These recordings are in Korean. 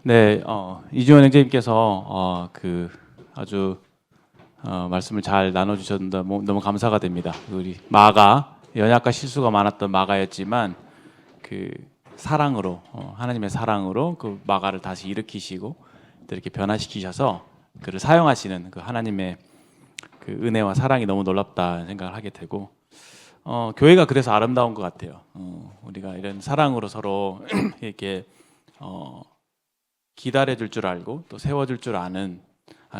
네, 이주원 형제님께서 아주 말씀을 잘 나눠주셨는데 너무 감사가 됩니다. 우리 마가 연약과 실수가 많았던 마가였지만 그 사랑으로 하나님의 사랑으로 그 마가를 다시 일으키시고 또 이렇게 변화시키셔서 그를 사용하시는 그 하나님의 그 은혜와 사랑이 너무 놀랍다 생각을 하게 되고 교회가 그래서 아름다운 것 같아요. 우리가 이런 사랑으로 서로 이렇게 기다려줄 줄 알고 또 세워줄 줄 아는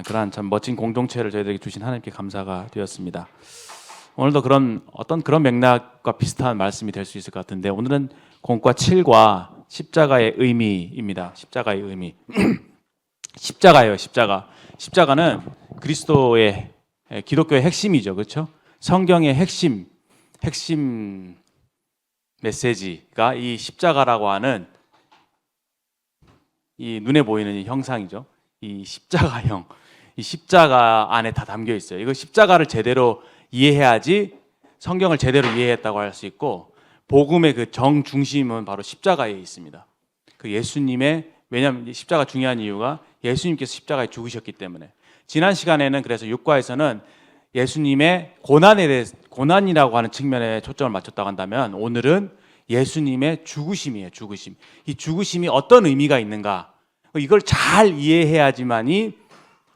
그러한 참 멋진 공동체를 저희들에게 주신 하나님께 감사가 되었습니다. 오늘도 어떤 그런 맥락과 비슷한 말씀이 될 수 있을 것 같은데 오늘은 공과 7과 십자가의 의미입니다. 십자가의 의미. 십자가예요. 십자가는 그리스도의 기독교의 핵심이죠. 그렇죠? 성경의 핵심 메시지가 이 십자가라고 하는 이 눈에 보이는 이 형상이죠. 이 십자가형, 이 십자가 안에 다 담겨 있어요. 이거 십자가를 제대로 이해해야지 성경을 제대로 이해했다고 할 수 있고, 복음의 그 정중심은 바로 십자가에 있습니다. 그 예수님의, 왜냐하면 십자가 중요한 이유가 예수님께서 십자가에 죽으셨기 때문에. 지난 시간에는 그래서 6과에서는 예수님의 고난이라고 하는 측면에 초점을 맞췄다고 한다면, 오늘은 예수님의 죽으심이에요. 죽으심. 이 죽으심이 어떤 의미가 있는가, 이걸 잘 이해해야지만이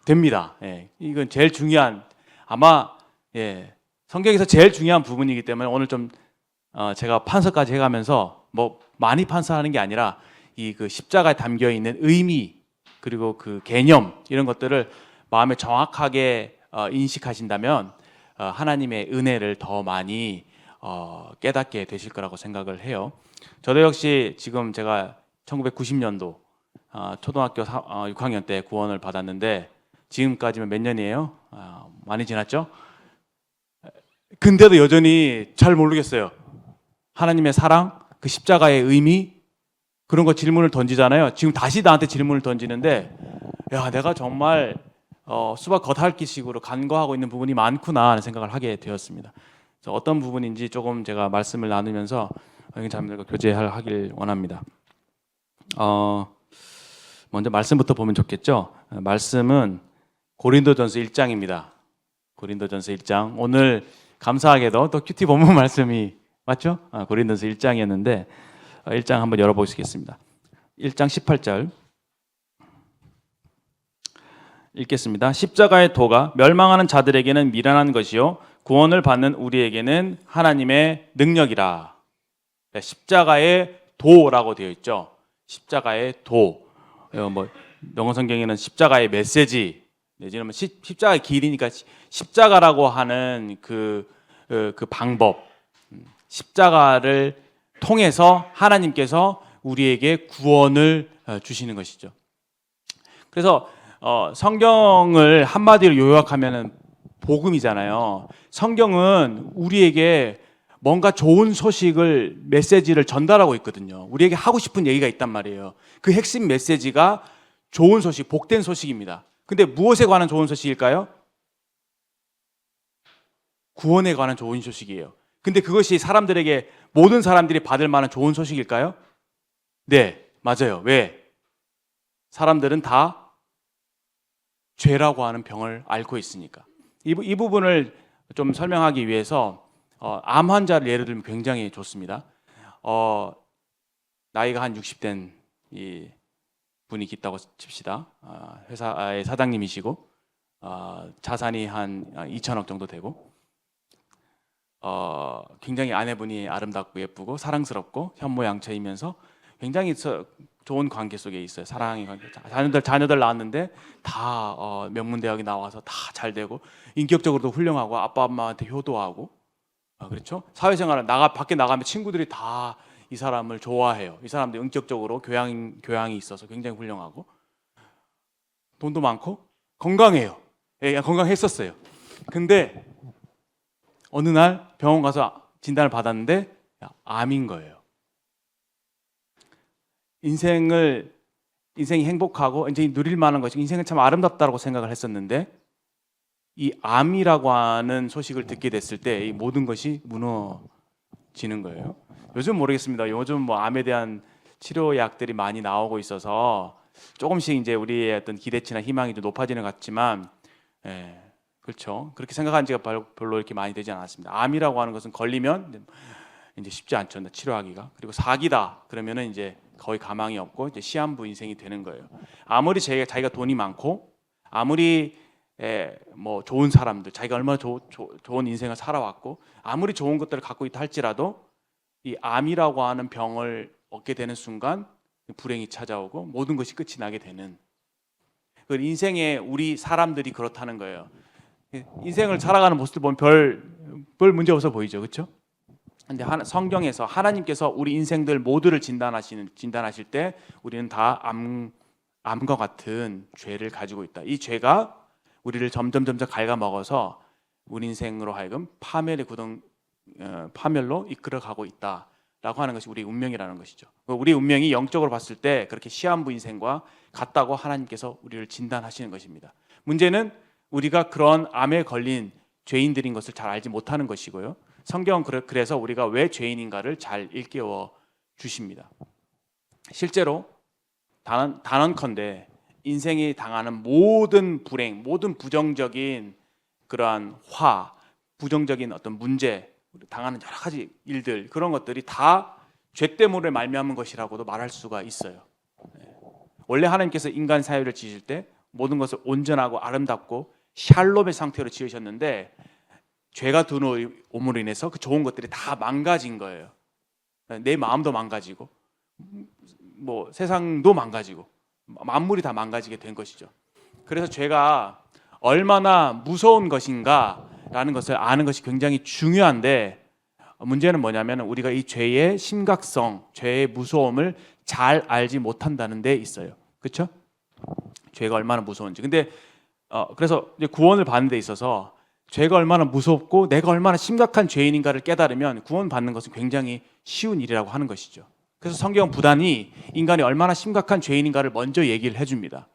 됩니다. 이건 제일 중요한, 아마 성경에서 제일 중요한 부분이기 때문에 오늘 좀 제가 판서까지 해가면서 뭐 많이 판서하는 게 아니라 이 그 십자가에 담겨 있는 의미 그리고 그 개념 이런 것들을 마음에 정확하게 인식하신다면 하나님의 은혜를 더 많이 깨닫게 되실 거라고 생각을 해요. 저도 역시 지금 제가 1990년도 초등학교 6학년 때 구원을 받았는데 지금까지면 몇 년이에요? 많이 지났죠? 근데도 여전히 잘 모르겠어요. 하나님의 사랑, 그 십자가의 의미, 그런 거 질문을 던지잖아요. 지금 다시 나한테 질문을 던지는데, 야, 내가 정말 수박 겉핥기식으로 간과하고 있는 부분이 많구나 하는 생각을 하게 되었습니다. 그래서 어떤 부분인지 조금 제가 말씀을 나누면서 자매들과 교제하길 원합니다. 먼저 말씀부터 보면 좋겠죠. 말씀은 고린도전서 1장입니다. 고린도전서 1장. 오늘 감사하게도 또 큐티 본문 말씀이 맞죠? 고린도전서 1장이었는데 1장 한번 열어보시겠습니다. 1장 18절 읽겠습니다. 십자가의 도가 멸망하는 자들에게는 미련한 것이요 구원을 받는 우리에게는 하나님의 능력이라. 십자가의 도라고 되어 있죠. 십자가의 도. 뭐 영어 성경에는 십자가의 메시지 내지는 십자가의 길이니까 십자가라고 하는 그 방법, 십자가를 통해서 하나님께서 우리에게 구원을 주시는 것이죠. 그래서 성경을 한마디로 요약하면은 복음이잖아요. 성경은 우리에게 뭔가 좋은 소식을, 메시지를 전달하고 있거든요. 우리에게 하고 싶은 얘기가 있단 말이에요. 그 핵심 메시지가 좋은 소식, 복된 소식입니다. 근데 무엇에 관한 좋은 소식일까요? 구원에 관한 좋은 소식이에요. 근데 그것이 모든 사람들이 받을 만한 좋은 소식일까요? 네, 맞아요. 왜? 사람들은 다 죄라고 하는 병을 앓고 있으니까. 이 부분을 좀 설명하기 위해서 암 환자를 예를 들면 굉장히 좋습니다. 나이가 한 60된 이 분이 있다고 칩시다. 회사의 사장님이시고 자산이 한 2천억 정도 되고 굉장히 아내분이 아름답고 예쁘고 사랑스럽고 현모양처이면서 굉장히 좋은 관계 속에 있어요. 사랑의 관계. 자녀들 낳았는데 다 명문대학에 나와서 다 잘 되고 인격적으로도 훌륭하고 아빠 엄마한테 효도하고 그렇죠? 사회생활을 밖에 나가면 친구들이 다 이 사람을 좋아해요. 이 사람도 인격적으로 교양이 있어서 굉장히 훌륭하고 돈도 많고 건강해요. 건강했었어요. 근데 어느 날 병원 가서 진단을 받았는데 암인 거예요. 인생이 행복하고 인생이 누릴 만한 것이 인생은 참 아름답다고 생각을 했었는데 이 암이라고 하는 소식을 듣게 됐을 때 이 모든 것이 무너지는 거예요. 요즘 모르겠습니다. 요즘 뭐 암에 대한 치료약들이 많이 나오고 있어서 조금씩 이제 우리의 어떤 기대치나 희망이 좀 높아지는 것 같지만, 그렇죠. 그렇게 생각한 지가 별로 이렇게 많이 되지 않았습니다. 암이라고 하는 것은 걸리면 이제 쉽지 않죠, 치료하기가. 그리고 사기다 그러면은 이제 거의 가망이 없고 이제 시한부 인생이 되는 거예요. 아무리 자기가 돈이 많고, 아무리 뭐 좋은 사람들, 자기가 얼마나 좋은 인생을 살아왔고, 아무리 좋은 것들을 갖고 있다 할지라도 이 암이라고 하는 병을 얻게 되는 순간 불행이 찾아오고 모든 것이 끝이 나게 되는, 그 인생에 우리 사람들이 그렇다는 거예요. 인생을 살아가는 모습을 보면 별 문제 없어 보이죠, 그렇죠? 근데 성경에서 하나님께서 우리 인생들 모두를 진단하실 때 우리는 다 암과 같은 죄를 가지고 있다. 이 죄가 우리를 점점 갉아먹어서 우리 인생으로 하여금 파멸로 이끌어가고 있다라고 하는 것이 우리의 운명이라는 것이죠. 우리의 운명이 영적으로 봤을 때 그렇게 시한부 인생과 같다고 하나님께서 우리를 진단하시는 것입니다. 문제는 우리가 그런 암에 걸린 죄인들인 것을 잘 알지 못하는 것이고요. 성경은 그래서 우리가 왜 죄인인가를 잘 일깨워 주십니다. 실제로 단언컨대 인생이 당하는 모든 불행, 모든 부정적인 그러한 부정적인 어떤 문제, 당하는 여러 가지 일들, 그런 것들이 다 죄 때문에 말미암은 것이라고도 말할 수가 있어요. 원래 하나님께서 인간 사회를 지으실 때 모든 것을 온전하고 아름답고 샬롬의 상태로 지으셨는데, 죄가 들어옴으로 인해서 그 좋은 것들이 다 망가진 거예요. 내 마음도 망가지고, 뭐 세상도 망가지고, 만물이 다 망가지게 된 것이죠. 그래서 죄가 얼마나 무서운 것인가라는 것을 아는 것이 굉장히 중요한데, 문제는 뭐냐면 우리가 이 죄의 심각성, 죄의 무서움을 잘 알지 못한다는 데 있어요. 그렇죠? 죄가 얼마나 무서운지. 근데 그래서 이제 구원을 받는 데 있어서 죄가 얼마나 무섭고 내가 얼마나 심각한 죄인인가를 깨달으면 구원받는 것은 굉장히 쉬운 일이라고 하는 것이죠. 그래서 성경은 부단히 인간이 얼마나 심각한 죄인인가를 먼저 얘기를 해줍니다.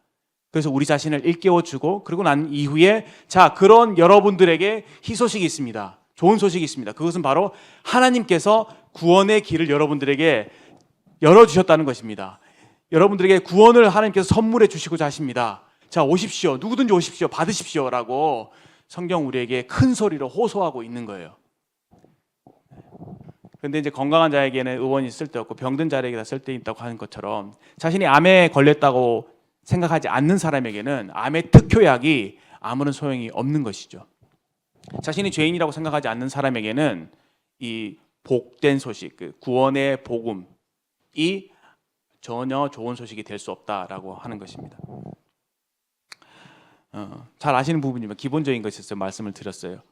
그래서 우리 자신을 일깨워주고, 그리고 난 이후에 자, 그런 여러분들에게 희소식이 있습니다. 좋은 소식이 있습니다. 그것은 바로 하나님께서 구원의 길을 여러분들에게 열어주셨다는 것입니다. 여러분들에게 구원을 하나님께서 선물해 주시고자 하십니다. 자, 오십시오. 누구든지 오십시오. 받으십시오. 라고 성경 우리에게 큰 소리로 호소하고 있는 거예요. 그런데 이제 건강한 자에게는 의원이 쓸데없고 병든 자에게 다 쓸데있다고 하는 것처럼, 자신이 암에 걸렸다고 생각하지 않는 사람에게는 암의 특효약이 아무런 소용이 없는 것이죠. 자신이 죄인이라고 생각하지 않는 사람에게는 이 복된 소식, 그 구원의 복음이 전혀 좋은 소식이 될 수 없다라고 하는 것입니다. 잘 아시는 부분이지만 기본적인 것에서 말씀을 드렸어요.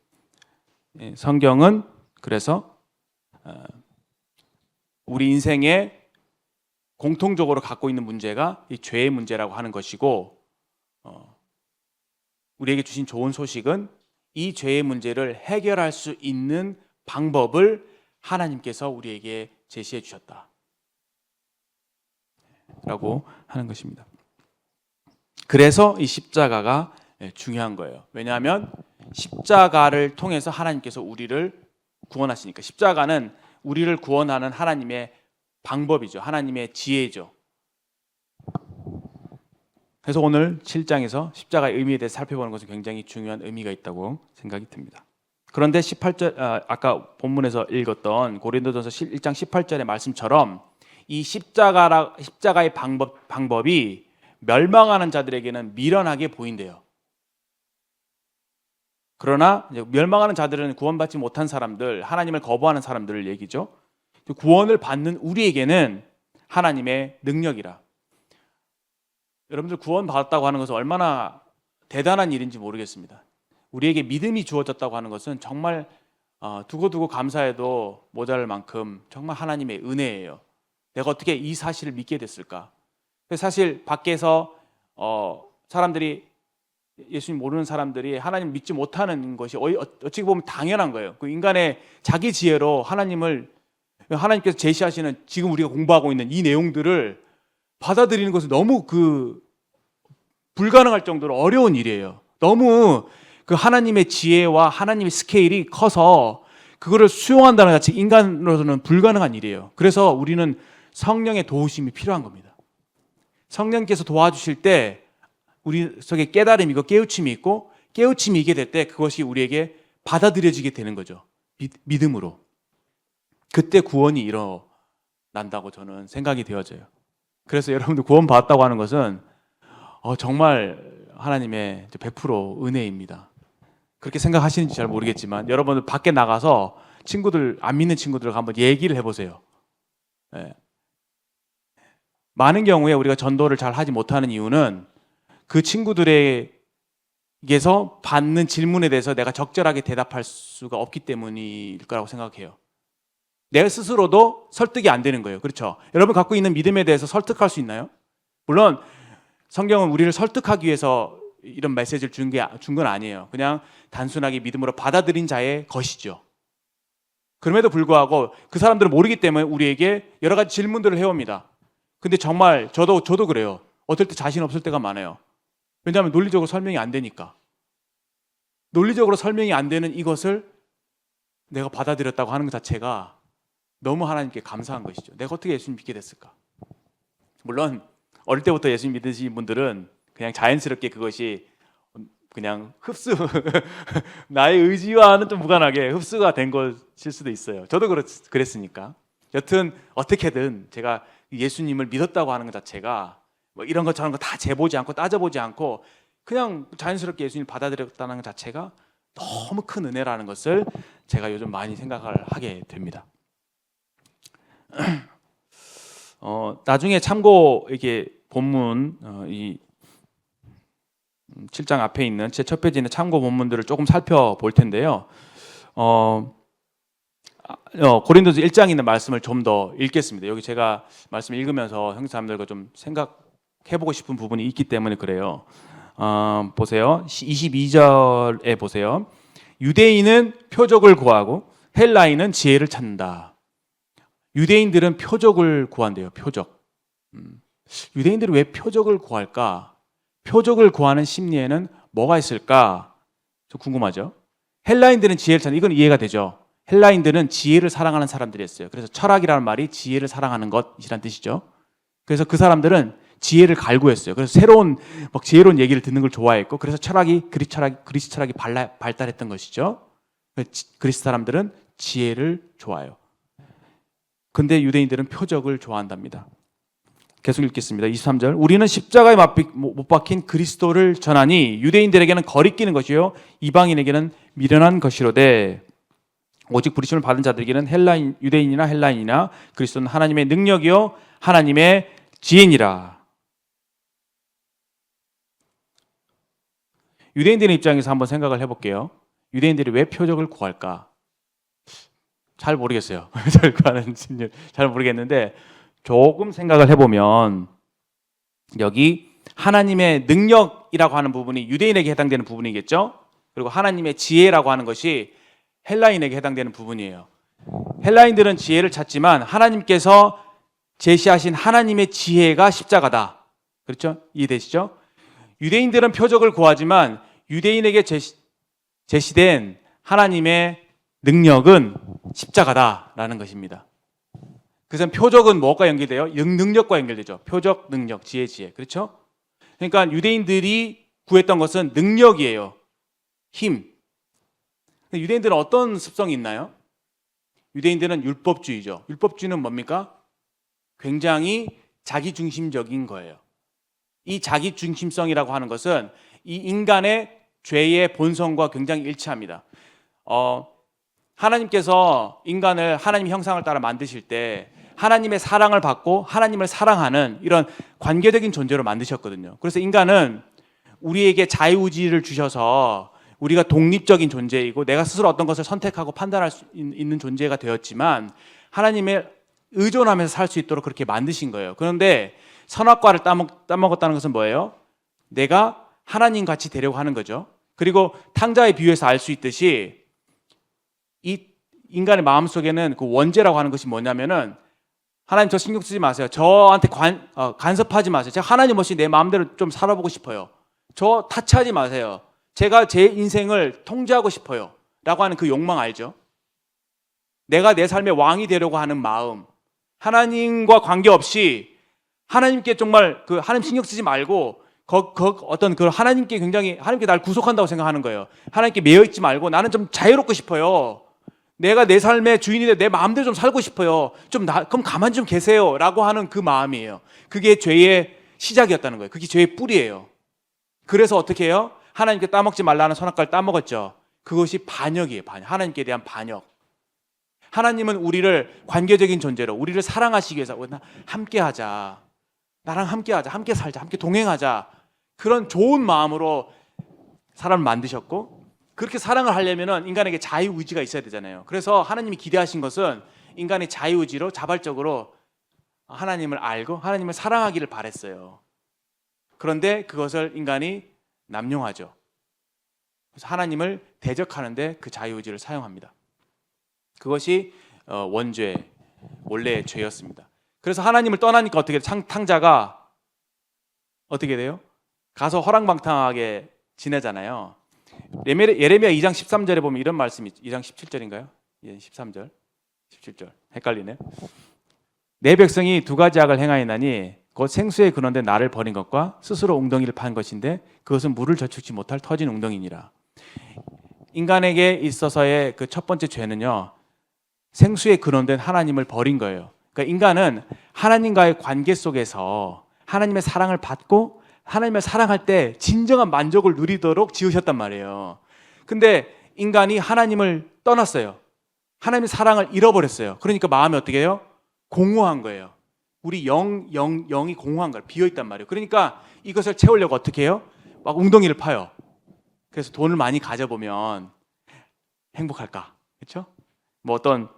성경은 그래서 우리 인생에 공통적으로 갖고 있는 문제가 이 죄의 문제라고 하는 것이고, 우리에게 주신 좋은 소식은 이 죄의 문제를 해결할 수 있는 방법을 하나님께서 우리에게 제시해 주셨다 라고 하는 것입니다. 그래서 이 십자가가 중요한 거예요. 왜냐하면 십자가를 통해서 하나님께서 우리를 구원하시니까. 십자가는 우리를 구원하는 하나님의 방법이죠. 하나님의 지혜죠. 그래서 오늘 7장에서 십자가의 의미에 대해서 살펴보는 것은 굉장히 중요한 의미가 있다고 생각이 듭니다. 그런데 18절, 아까 본문에서 읽었던 고린도전서 1장 18절의 말씀처럼 이 십자가의 방법이 멸망하는 자들에게는 미련하게 보인대요. 그러나 멸망하는 자들은 구원받지 못한 사람들, 하나님을 거부하는 사람들을 얘기죠. 구원을 받는 우리에게는 하나님의 능력이라. 여러분들 구원받았다고 하는 것은 얼마나 대단한 일인지 모르겠습니다. 우리에게 믿음이 주어졌다고 하는 것은 정말 두고두고 감사해도 모자랄 만큼 정말 하나님의 은혜예요. 내가 어떻게 이 사실을 믿게 됐을까? 사실 밖에서 사람들이, 예수님 모르는 사람들이 하나님 믿지 못하는 것이 어찌 보면 당연한 거예요. 그 인간의 자기 지혜로 하나님께서 제시하시는 지금 우리가 공부하고 있는 이 내용들을 받아들이는 것은 너무 불가능할 정도로 어려운 일이에요. 너무 그 하나님의 지혜와 하나님의 스케일이 커서 그거를 수용한다는 자체 인간으로서는 불가능한 일이에요. 그래서 우리는 성령의 도우심이 필요한 겁니다. 성령께서 도와주실 때 우리 속에 깨달음이고 깨우침이 있고, 깨우침이 있게 될 때 그것이 우리에게 받아들여지게 되는 거죠. 믿음으로. 그때 구원이 일어난다고 저는 생각이 되어져요. 그래서 여러분들 구원 받았다고 하는 것은 정말 하나님의 100% 은혜입니다. 그렇게 생각하시는지 잘 모르겠지만 여러분들 밖에 나가서 친구들, 안 믿는 친구들과 한번 얘기를 해보세요. 네. 많은 경우에 우리가 전도를 잘 하지 못하는 이유는 그 친구들에게서 받는 질문에 대해서 내가 적절하게 대답할 수가 없기 때문일 거라고 생각해요. 내 스스로도 설득이 안 되는 거예요. 그렇죠? 여러분 갖고 있는 믿음에 대해서 설득할 수 있나요? 물론 성경은 우리를 설득하기 위해서 이런 메시지를 준 건 아니에요. 그냥 단순하게 믿음으로 받아들인 자의 것이죠. 그럼에도 불구하고 그 사람들은 모르기 때문에 우리에게 여러 가지 질문들을 해옵니다. 근데 정말 저도 그래요. 어떨 때 자신 없을 때가 많아요. 왜냐하면 논리적으로 설명이 안 되니까. 논리적으로 설명이 안 되는 이것을 내가 받아들였다고 하는 것 자체가 너무 하나님께 감사한 것이죠. 내가 어떻게 예수님 믿게 됐을까? 물론 어릴 때부터 예수님 믿으신 분들은 그냥 자연스럽게 그것이 그냥 흡수 나의 의지와는 좀 무관하게 흡수가 된 것일 수도 있어요. 저도 그랬으니까. 여튼 어떻게든 제가 예수님을 믿었다고 하는 것 자체가 뭐 이런 것 저런 거 다 재보지 않고 따져보지 않고 그냥 자연스럽게 예수님을 받아들였다는 것 자체가 너무 큰 은혜라는 것을 제가 요즘 많이 생각을 하게 됩니다. 나중에 참고 이게 본문 이 7장 앞에 있는 제 첫 페이지에 있는 참고 본문들을 조금 살펴볼 텐데요. 고린도서 1장에 있는 말씀을 좀 더 읽겠습니다. 여기 제가 말씀 읽으면서 형제자매들과 좀 생각해보고 싶은 부분이 있기 때문에 그래요. 보세요. 22절에 보세요. 유대인은 표적을 구하고 헬라인은 지혜를 찾는다. 유대인들은 표적을 구한대요. 표적. 유대인들이 왜 표적을 구할까? 표적을 구하는 심리에는 뭐가 있을까? 좀 궁금하죠? 헬라인들은 지혜를 찾는, 이건 이해가 되죠? 헬라인들은 지혜를 사랑하는 사람들이었어요. 그래서 철학이라는 말이 지혜를 사랑하는 것이란 뜻이죠. 그래서 그 사람들은 지혜를 갈구했어요. 그래서 새로운 지혜로운 얘기를 듣는 걸 좋아했고, 그래서 그리스 철학이 발달했던 것이죠. 그리스 사람들은 지혜를 좋아해요. 근데 유대인들은 표적을 좋아한답니다. 계속 읽겠습니다. 23절. 우리는 십자가에 못 박힌 그리스도를 전하니 유대인들에게는 거리끼는 것이요 이방인에게는 미련한 것이로되 오직 부르심을 받은 자들에게는 유대인이나 헬라인이나 그리스도는 하나님의 능력이요 하나님의 지혜니라. 유대인들의 입장에서 한번 생각을 해볼게요. 유대인들이 왜 표적을 구할까? 잘 모르겠어요. 잘 모르겠는데 조금 생각을 해보면 여기 하나님의 능력이라고 하는 부분이 유대인에게 해당되는 부분이겠죠. 그리고 하나님의 지혜라고 하는 것이 헬라인에게 해당되는 부분이에요. 헬라인들은 지혜를 찾지만 하나님께서 제시하신 하나님의 지혜가 십자가다. 그렇죠? 이해되시죠? 유대인들은 표적을 구하지만 유대인에게 제시된 하나님의 능력은 십자가다라는 것입니다. 그래서 표적은 뭐가 연결돼요? 능력과 연결되죠. 표적, 능력, 지혜. 그렇죠? 그러니까 유대인들이 구했던 것은 능력이에요. 힘. 유대인들은 어떤 습성이 있나요? 유대인들은 율법주의죠. 율법주의는 뭡니까? 굉장히 자기중심적인 거예요. 이 자기중심성이라고 하는 것은 이 인간의 죄의 본성과 굉장히 일치합니다. 하나님께서 인간을 하나님 형상을 따라 만드실 때 하나님의 사랑을 받고 하나님을 사랑하는 이런 관계적인 존재로 만드셨거든요. 그래서 인간은 우리에게 자유의지를 주셔서 우리가 독립적인 존재이고 내가 스스로 어떤 것을 선택하고 판단할 수 있는 존재가 되었지만 하나님의 의존하면서 살 수 있도록 그렇게 만드신 거예요. 그런데 선악과를 따먹었다는 것은 뭐예요? 내가 하나님 같이 되려고 하는 거죠. 그리고 탕자의 비유에서 알 수 있듯이 이 인간의 마음속에는 그 원죄라고 하는 것이 뭐냐면은 하나님 저 신경 쓰지 마세요. 저한테 간섭하지 마세요. 제가 하나님 없이 내 마음대로 좀 살아보고 싶어요. 저 타치하지 마세요. 제가 제 인생을 통제하고 싶어요. 라고 하는 그 욕망 알죠? 내가 내 삶의 왕이 되려고 하는 마음. 하나님과 관계없이 하나님께 정말 그 하나님 신경 쓰지 말고 어떤 그 하나님께 굉장히 하나님께 날 구속한다고 생각하는 거예요. 하나님께 매여 있지 말고 나는 좀 자유롭고 싶어요. 내가 내 삶의 주인이 돼 내 마음대로 좀 살고 싶어요. 그럼 가만히 좀 계세요라고 하는 그 마음이에요. 그게 죄의 시작이었다는 거예요. 그게 죄의 뿌리예요. 그래서 어떻게 해요? 하나님께 따먹지 말라는 선악과를 따먹었죠. 그것이 반역이에요. 반역. 하나님께 대한 반역. 하나님은 우리를 관계적인 존재로 우리를 사랑하시기 위해서 함께 하자. 나랑 함께 하자. 함께 살자. 함께 동행하자. 그런 좋은 마음으로 사람을 만드셨고 그렇게 사랑을 하려면 인간에게 자유의지가 있어야 되잖아요. 그래서 하나님이 기대하신 것은 인간의 자유의지로 자발적으로 하나님을 알고 하나님을 사랑하기를 바랬어요. 그런데 그것을 인간이 남용하죠. 그래서 하나님을 대적하는데 그 자유의지를 사용합니다. 그것이 원죄, 원래의 죄였습니다. 그래서 하나님을 떠나니까 어떻게 탕자가 어떻게 돼요? 가서 허랑방탕하게 지내잖아요. 예레미야 2장 13절에 보면 이런 말씀이 2장 17절인가요? 예, 13절, 17절 헷갈리네. 내 백성이 두 가지 악을 행하였나니 곧 생수에 근원된 나를 버린 것과 스스로 웅덩이를 판 것인데 그것은 물을 저축지 못할 터진 웅덩이니라. 인간에게 있어서의 그 첫 번째 죄는요, 생수에 근원된 하나님을 버린 거예요. 그러니까 인간은 하나님과의 관계 속에서 하나님의 사랑을 받고 하나님을 사랑할 때 진정한 만족을 누리도록 지으셨단 말이에요. 근데 인간이 하나님을 떠났어요. 하나님의 사랑을 잃어버렸어요. 그러니까 마음이 어떻게 해요? 공허한 거예요. 우리 영이 공허한 거예요. 비어있단 말이에요. 그러니까 이것을 채우려고 어떻게 해요? 막 웅덩이를 파요. 그래서 돈을 많이 가져보면 행복할까? 그렇죠? 뭐 어떤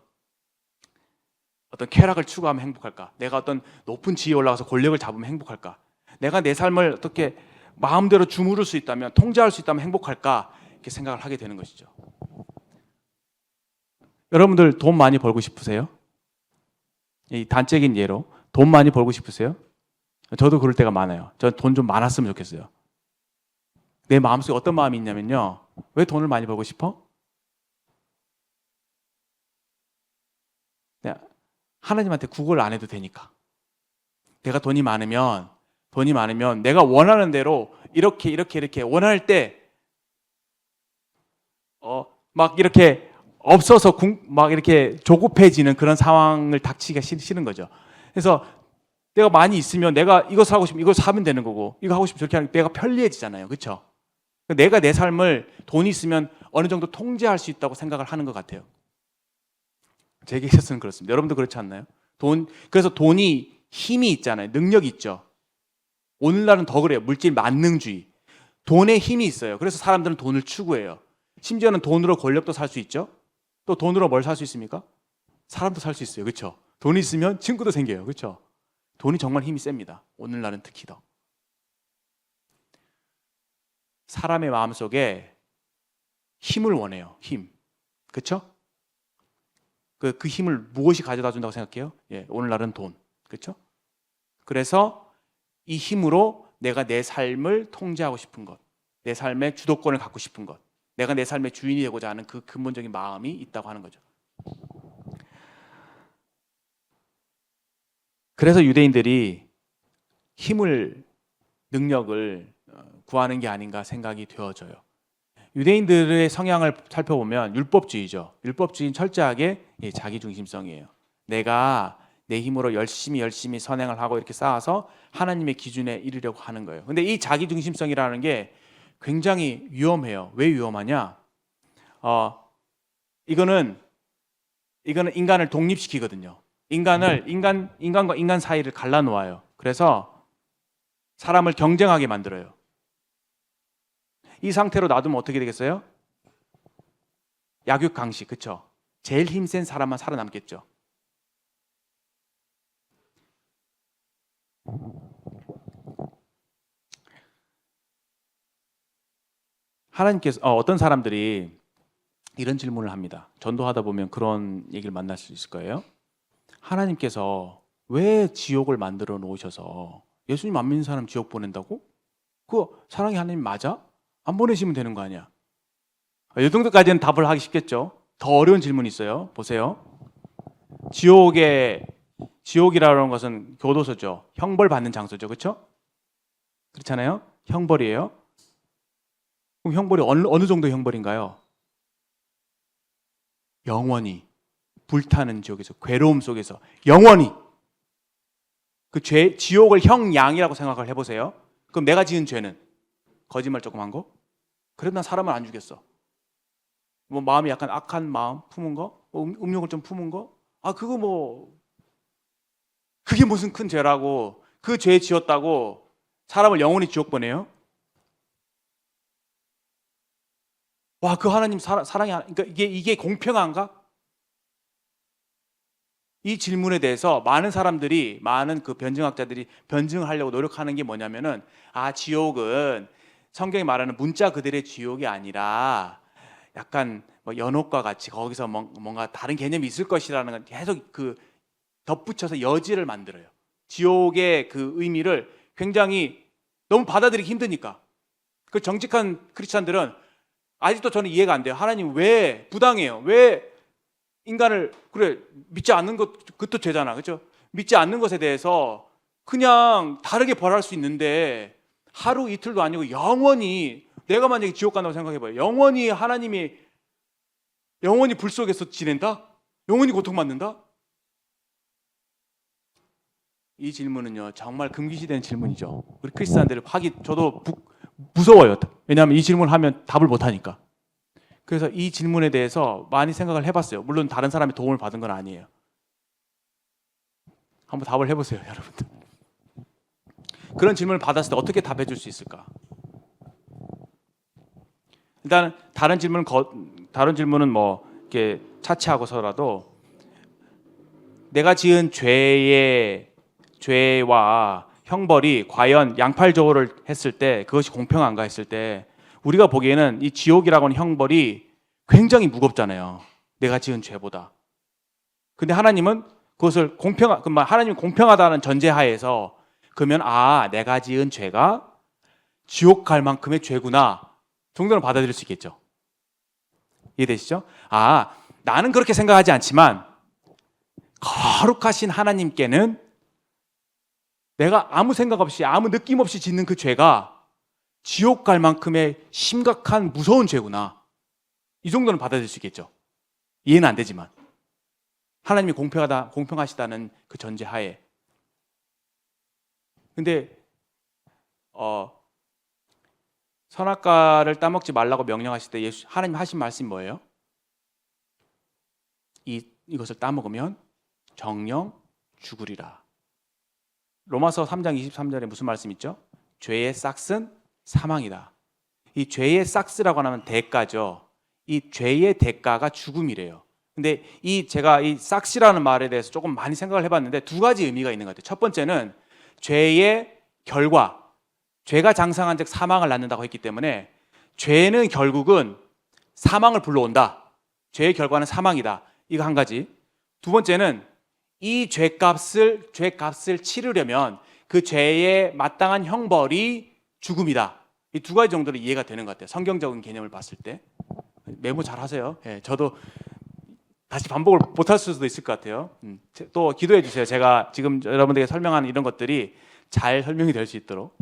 쾌락을 추구하면 행복할까? 내가 어떤 높은 지위에 올라가서 권력을 잡으면 행복할까? 내가 내 삶을 어떻게 마음대로 주무를 수 있다면, 통제할 수 있다면 행복할까? 이렇게 생각을 하게 되는 것이죠. 여러분들 돈 많이 벌고 싶으세요? 이 단적인 예로 돈 많이 벌고 싶으세요? 저도 그럴 때가 많아요. 저 돈 좀 많았으면 좋겠어요. 내 마음속에 어떤 마음이 있냐면요, 왜 돈을 많이 벌고 싶어? 하나님한테 구걸 안 해도 되니까. 내가 돈이 많으면 내가 원하는 대로 이렇게 원할 때 막 이렇게 없어서 막 이렇게 조급해지는 그런 상황을 닥치기가 싫은 거죠. 그래서 내가 많이 있으면 내가 이거 사고 싶으면 이거 사면 되는 거고, 이거 하고 싶으면 저렇게 하면 내가 편리해지잖아요. 그렇죠? 내가 내 삶을 돈이 있으면 어느 정도 통제할 수 있다고 생각을 하는 것 같아요. 제게 있어서는 그렇습니다. 여러분도 그렇지 않나요? 그래서 돈이 힘이 있잖아요. 능력이 있죠. 오늘날은 더 그래요. 물질 만능주의. 돈에 힘이 있어요. 그래서 사람들은 돈을 추구해요. 심지어는 돈으로 권력도 살 수 있죠. 또 돈으로 뭘 살 수 있습니까? 사람도 살 수 있어요. 그렇죠? 돈이 있으면 친구도 생겨요. 그렇죠? 돈이 정말 힘이 셉니다. 오늘날은 특히 더. 사람의 마음속에 힘을 원해요. 힘. 그렇죠? 그 힘을 무엇이 가져다 준다고 생각해요? 예, 오늘날은 돈. 그렇죠? 그래서 이 힘으로 내가 내 삶을 통제하고 싶은 것, 내 삶의 주도권을 갖고 싶은 것, 내가 내 삶의 주인이 되고자 하는 그 근본적인 마음이 있다고 하는 거죠. 그래서 유대인들이 능력을 구하는 게 아닌가 생각이 되어져요. 유대인들의 성향을 살펴보면 율법주의죠. 율법주의는 철저하게 자기중심성이에요. 내가 내 힘으로 열심히 선행을 하고 이렇게 쌓아서 하나님의 기준에 이르려고 하는 거예요. 근데 이 자기중심성이라는 게 굉장히 위험해요. 왜 위험하냐? 이거는 인간을 독립시키거든요. 인간과 인간 사이를 갈라놓아요. 그래서 사람을 경쟁하게 만들어요. 이 상태로 놔두면 어떻게 되겠어요? 약육강식, 그렇죠? 제일 힘센 사람만 살아남겠죠. 하나님께서 어떤 사람들이 이런 질문을 합니다. 전도하다 보면 그런 얘기를 만날 수 있을 거예요. 하나님께서 왜 지옥을 만들어 놓으셔서 예수님 안 믿는 사람 지옥 보낸다고? 그거 사랑의 하나님 맞아? 안 보내시면 되는 거 아니야? 이 정도까지는 답을 하기 쉽겠죠. 더 어려운 질문이 있어요. 보세요. 지옥에 지옥이라는 것은 교도소죠. 형벌 받는 장소죠. 그렇죠? 그렇잖아요. 형벌이에요. 그럼 형벌이 어느 정도 형벌인가요? 영원히 불타는 지옥에서, 괴로움 속에서 영원히. 그 지옥을 형량이라고 생각을 해보세요. 그럼 내가 지은 죄는 거짓말 조금 한 거? 그래도 난 사람을 안 죽였어. 뭐 마음이 약간 악한 마음 품은 거, 음욕을 좀 품은 거, 그거 뭐 그게 무슨 큰 죄라고, 그 죄 지었다고 사람을 영원히 지옥 보내요? 와, 그 하나님 사랑이, 그러니까 이게 공평한가? 이 질문에 대해서 많은 사람들이, 많은 그 변증학자들이 변증을 하려고 노력하는 게 뭐냐면은, 지옥은 성경이 말하는 문자 그대로의 지옥이 아니라 약간 뭐 연옥과 같이 거기서 뭔가 다른 개념이 있을 것이라는 건 계속 그 덧붙여서 여지를 만들어요. 지옥의 그 의미를 굉장히 너무 받아들이기 힘드니까. 그 정직한 크리스찬들은 아직도 저는 이해가 안 돼요. 하나님 왜 부당해요? 왜 인간을, 그래, 믿지 않는 것, 그것도 죄잖아. 그렇죠? 믿지 않는 것에 대해서 그냥 다르게 벌할 수 있는데, 하루 이틀도 아니고 영원히, 내가 만약에 지옥 간다고 생각해봐요. 영원히 하나님이 영원히 불 속에서 지낸다? 영원히 고통받는다? 이 질문은요, 정말 금기시되는 질문이죠. 우리 크리스찬들을 저도 무서워요. 왜냐하면 이 질문을 하면 답을 못하니까. 그래서 이 질문에 대해서 많이 생각을 해봤어요. 물론 다른 사람의 도움을 받은 건 아니에요. 한번 답을 해보세요, 여러분들. 그런 질문을 받았을 때 어떻게 답해 줄 수 있을까? 일단 다른 질문은 뭐 이렇게 차치하고서라도 내가 지은 죄와 형벌이 과연 양팔저울을 했을 때 그것이 공평한가 했을 때, 우리가 보기에는 이 지옥이라고 하는 형벌이 굉장히 무겁잖아요. 내가 지은 죄보다. 근데 하나님은 그것을 하나님이 공평하다는 전제하에서, 그러면 내가 지은 죄가 지옥 갈 만큼의 죄구나 정도는 받아들일 수 있겠죠. 이해되시죠? 나는 그렇게 생각하지 않지만 거룩하신 하나님께는 내가 아무 생각 없이, 아무 느낌 없이 짓는 그 죄가 지옥 갈 만큼의 심각한 무서운 죄구나, 이 정도는 받아들일 수 있겠죠. 이해는 안 되지만 하나님이 공평하시다는 그 전제하에. 근데 선악과를 따먹지 말라고 명령하실 때 하나님 하신 말씀이 뭐예요? 이것을 따먹으면 정령 죽으리라. 로마서 3장 23절에 무슨 말씀 있죠? 죄의 싹은 사망이다. 이 죄의 싹스라고 하면 대가죠. 이 죄의 대가가 죽음이래요. 근데 제가 이 싹시라는 말에 대해서 조금 많이 생각을 해봤는데 두 가지 의미가 있는 것 같아요. 첫 번째는 죄의 결과, 죄가 장성한 즉 사망을 낳는다고 했기 때문에 죄는 결국은 사망을 불러온다. 죄의 결과는 사망이다. 이거 한 가지. 두 번째는 이 죄값을 치르려면 그 죄에 마땅한 형벌이 죽음이다. 이 두 가지 정도로 이해가 되는 것 같아요. 성경적인 개념을 봤을 때. 메모 잘 하세요. 저도 다시 반복을 못할 수도 있을 것 같아요. 또 기도해 주세요. 제가 지금 여러분들에게 설명하는 이런 것들이 잘 설명이 될 수 있도록.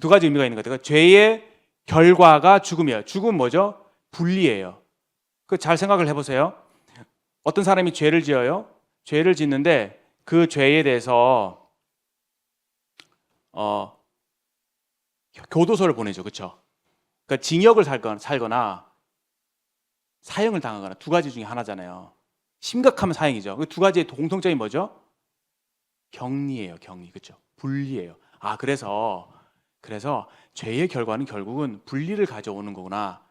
두 가지 의미가 있는 것 같아요. 죄의 결과가 죽음이에요. 죽음은 뭐죠? 분리예요. 잘 생각을 해보세요. 어떤 사람이 죄를 지어요. 죄를 짓는데 그 죄에 대해서 교도소를 보내죠. 그렇죠? 그러니까 징역을 살거나 사형을 당하거나, 두 가지 중에 하나잖아요. 심각하면 사형이죠. 그 두 가지의 공통점이 뭐죠? 격리예요. 격리. 그렇죠? 분리예요. 그래서 죄의 결과는 결국은 분리를 가져오는 거구나.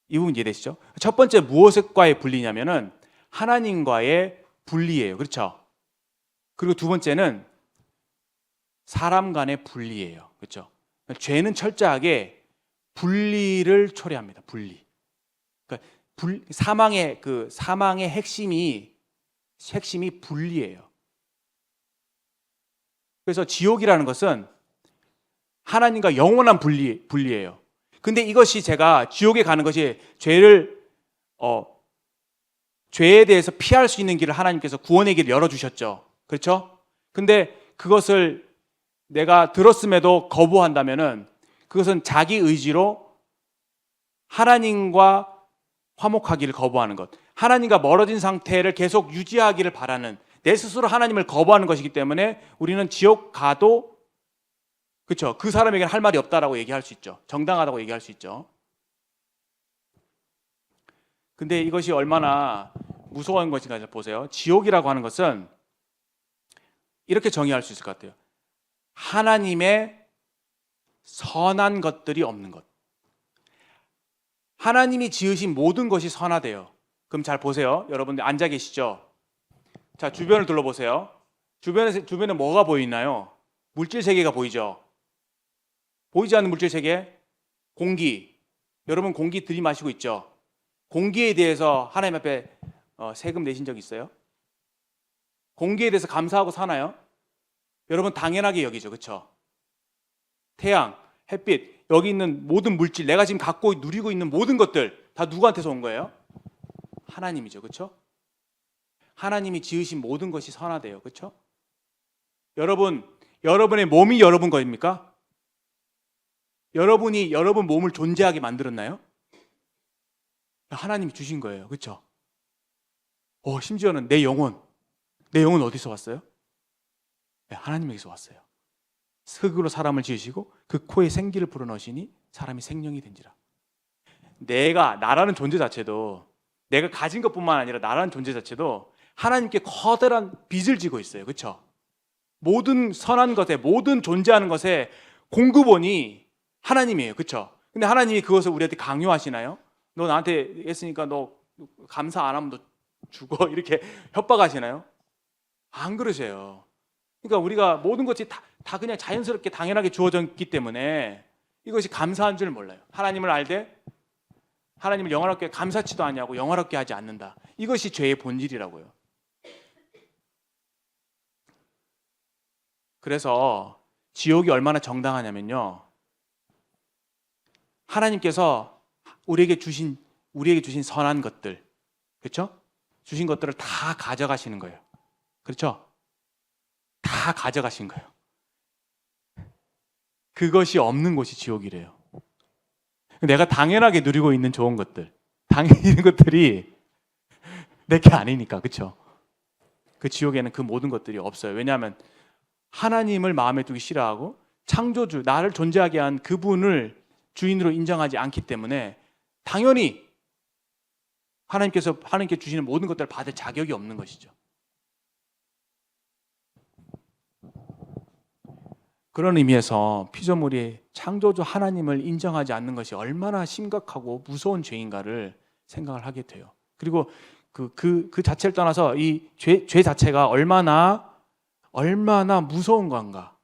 이 부분 이해되시죠? 첫 번째 무엇과의 분리냐면은 하나님과의 분리예요. 그렇죠? 그리고 두 번째는 사람 간의 분리예요. 그렇죠? 죄는 철저하게 분리를 초래합니다. 분리. 그러니까 사망의 핵심이 분리예요. 그래서 지옥이라는 것은 하나님과 영원한 분리예요. 근데 이것이 제가 지옥에 가는 것이 죄에 대해서 피할 수 있는 길을 하나님께서 구원의 길을 열어주셨죠. 그렇죠? 근데 그것을 내가 들었음에도 거부한다면은 그것은 자기 의지로 하나님과 화목하기를 거부하는 것, 하나님과 멀어진 상태를 계속 유지하기를 바라는, 내 스스로 하나님을 거부하는 것이기 때문에 우리는 지옥 가도, 그렇죠, 그 사람에게는 할 말이 없다라고 얘기할 수 있죠. 정당하다고 얘기할 수 있죠. 근데 이것이 얼마나 무서운 것인가 보세요. 지옥이라고 하는 것은 이렇게 정의할 수 있을 것 같아요. 하나님의 선한 것들이 없는 것. 하나님이 지으신 모든 것이 선하대요. 그럼 잘 보세요. 여러분들 앉아 계시죠? 자, 주변을 둘러보세요. 주변에 뭐가 보이나요? 물질 세계가 보이죠? 보이지 않는 물질 세계? 공기. 여러분 공기 들이마시고 있죠? 공기에 대해서 하나님 앞에 세금 내신 적 있어요? 공기에 대해서 감사하고 사나요? 여러분 당연하게 여기죠. 그렇죠? 태양, 햇빛, 여기 있는 모든 물질, 내가 지금 갖고 누리고 있는 모든 것들 다 누구한테서 온 거예요? 하나님이죠. 그렇죠? 하나님이 지으신 모든 것이 선하대요. 그렇죠? 여러분의 몸이 여러분 거입니까? 여러분이 여러분 몸을 존재하게 만들었나요? 하나님이 주신 거예요. 그렇죠? 심지어는 내 영혼 어디서 왔어요? 네, 하나님에게서 왔어요. 흙으로 사람을 지으시고 그 코에 생기를 불어넣으시니 사람이 생명이 된지라. 나라는 존재 자체도, 내가 가진 것뿐만 아니라 나라는 존재 자체도 하나님께 커다란 빚을 지고 있어요. 그렇죠? 모든 선한 것에, 모든 존재하는 것에 공급원이 하나님이에요. 그렇죠? 근데 하나님이 그것을 우리한테 강요하시나요? 너 나한테 했으니까 너 감사 안 하면 너 죽어, 이렇게 협박하시나요? 안 그러세요. 그러니까 우리가 모든 것이 다 그냥 자연스럽게 당연하게 주어졌기 때문에 이것이 감사한 줄 몰라요. 하나님을 알되 하나님을 영원하게 감사치도 않냐고, 영원하게 하지 않는다. 이것이 죄의 본질이라고요. 그래서 지옥이 얼마나 정당하냐면요, 하나님께서 우리에게 주신 선한 것들, 그렇죠? 주신 것들을 다 가져가시는 거예요. 그렇죠? 다 가져가신 거예요. 그것이 없는 곳이 지옥이래요. 내가 당연하게 누리고 있는 좋은 것들, 당연히 있는 것들이 내게 아니니까, 그렇죠? 그 지옥에는 그 모든 것들이 없어요. 왜냐하면 하나님을 마음에 두기 싫어하고 창조주, 나를 존재하게 한 그분을 주인으로 인정하지 않기 때문에 당연히 하나님께 주시는 모든 것들을 받을 자격이 없는 것이죠. 그런 의미에서 피조물이 창조주 하나님을 인정하지 않는 것이 얼마나 심각하고 무서운 죄인가를 생각을 하게 돼요. 그리고 그 자체를 떠나서 이 죄 자체가 얼마나 무서운 건가.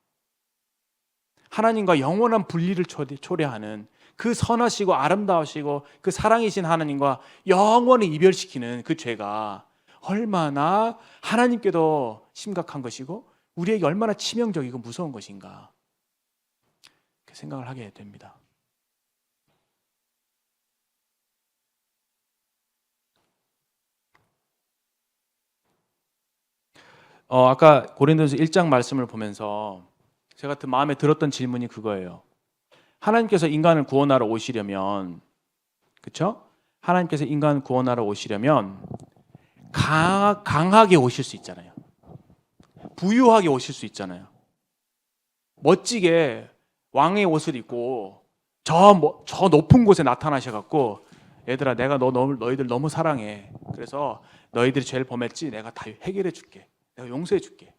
하나님과 영원한 분리를 초래하는, 그 선하시고 아름다우시고 그 사랑이신 하나님과 영원히 이별시키는 그 죄가 얼마나 하나님께도 심각한 것이고 우리에게 얼마나 치명적이고 무서운 것인가, 그 생각을 하게 됩니다. 아까 고린도전서 1장 말씀을 보면서 제가 마음에 들었던 질문이 그거예요. 하나님께서 인간을 구원하러 오시려면, 그렇죠? 하나님께서 인간을 구원하러 오시려면 강하게 오실 수 있잖아요. 부유하게 오실 수 있잖아요. 멋지게 왕의 옷을 입고 저 높은 곳에 나타나셔갖고, 얘들아, 내가 너희들 너무 사랑해. 그래서 너희들이 죄를 범했지, 내가 다 해결해 줄게. 내가 용서해 줄게.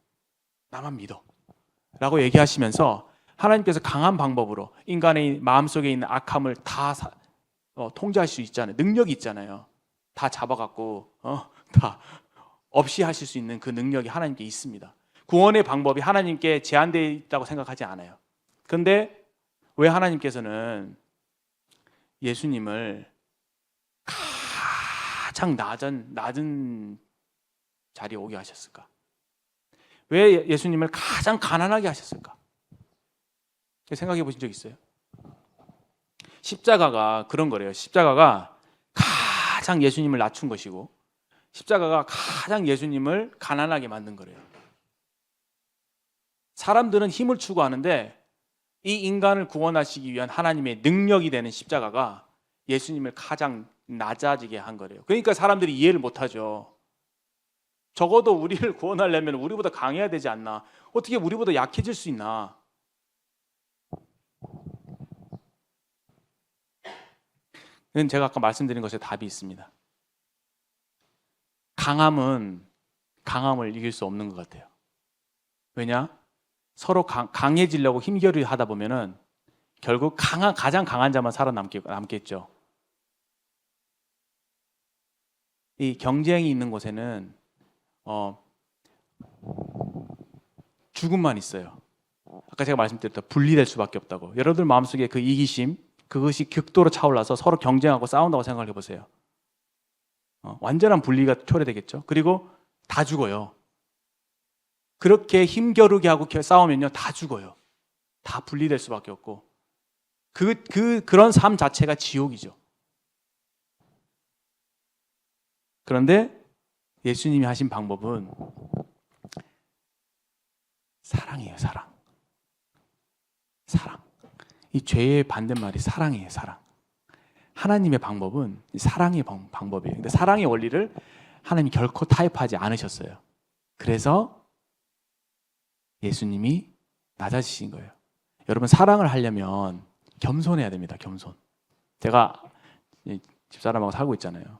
나만 믿어. 라고 얘기하시면서 하나님께서 강한 방법으로 인간의 마음속에 있는 악함을 다 통제할 수 있잖아요. 능력이 있잖아요. 다 잡아갖고 다 없이 하실 수 있는 그 능력이 하나님께 있습니다. 구원의 방법이 하나님께 제한되어 있다고 생각하지 않아요. 그런데 왜 하나님께서는 예수님을 가장 낮은 자리에 오게 하셨을까? 왜 예수님을 가장 가난하게 하셨을까? 생각해 보신 적 있어요? 십자가가 그런 거래요. 십자가가 가장 예수님을 낮춘 것이고 십자가가 가장 예수님을 가난하게 만든 거래요. 사람들은 힘을 추구하는데 이 인간을 구원하시기 위한 하나님의 능력이 되는 십자가가 예수님을 가장 낮아지게 한 거래요. 그러니까 사람들이 이해를 못하죠. 적어도 우리를 구원하려면 우리보다 강해야 되지 않나? 어떻게 우리보다 약해질 수 있나? 이건 제가 아까 말씀드린 것에 답이 있습니다. 강함은 강함을 이길 수 없는 것 같아요. 왜냐? 서로 강해지려고 힘겨루기 하다 보면은 결국 가장 강한 자만 살아남겠죠. 이 경쟁이 있는 곳에는 죽음만 있어요. 아까 제가 말씀드렸던 분리될 수밖에 없다고. 여러분들 마음속에 그 이기심, 그것이 극도로 차올라서 서로 경쟁하고 싸운다고 생각해 보세요. 완전한 분리가 초래되겠죠. 그리고 다 죽어요. 그렇게 힘겨루게 하고 싸우면요, 다 죽어요. 다 분리될 수밖에 없고 그런 삶 자체가 지옥이죠. 그런데 예수님이 하신 방법은 사랑이에요. 사랑. 이 죄의 반대말이 사랑이에요. 사랑. 하나님의 방법은 사랑의 방법이에요. 근데 사랑의 원리를 하나님이 결코 타협하지 않으셨어요. 그래서 예수님이 낮아지신 거예요. 여러분, 사랑을 하려면 겸손해야 됩니다. 겸손. 제가 집사람하고 살고 있잖아요.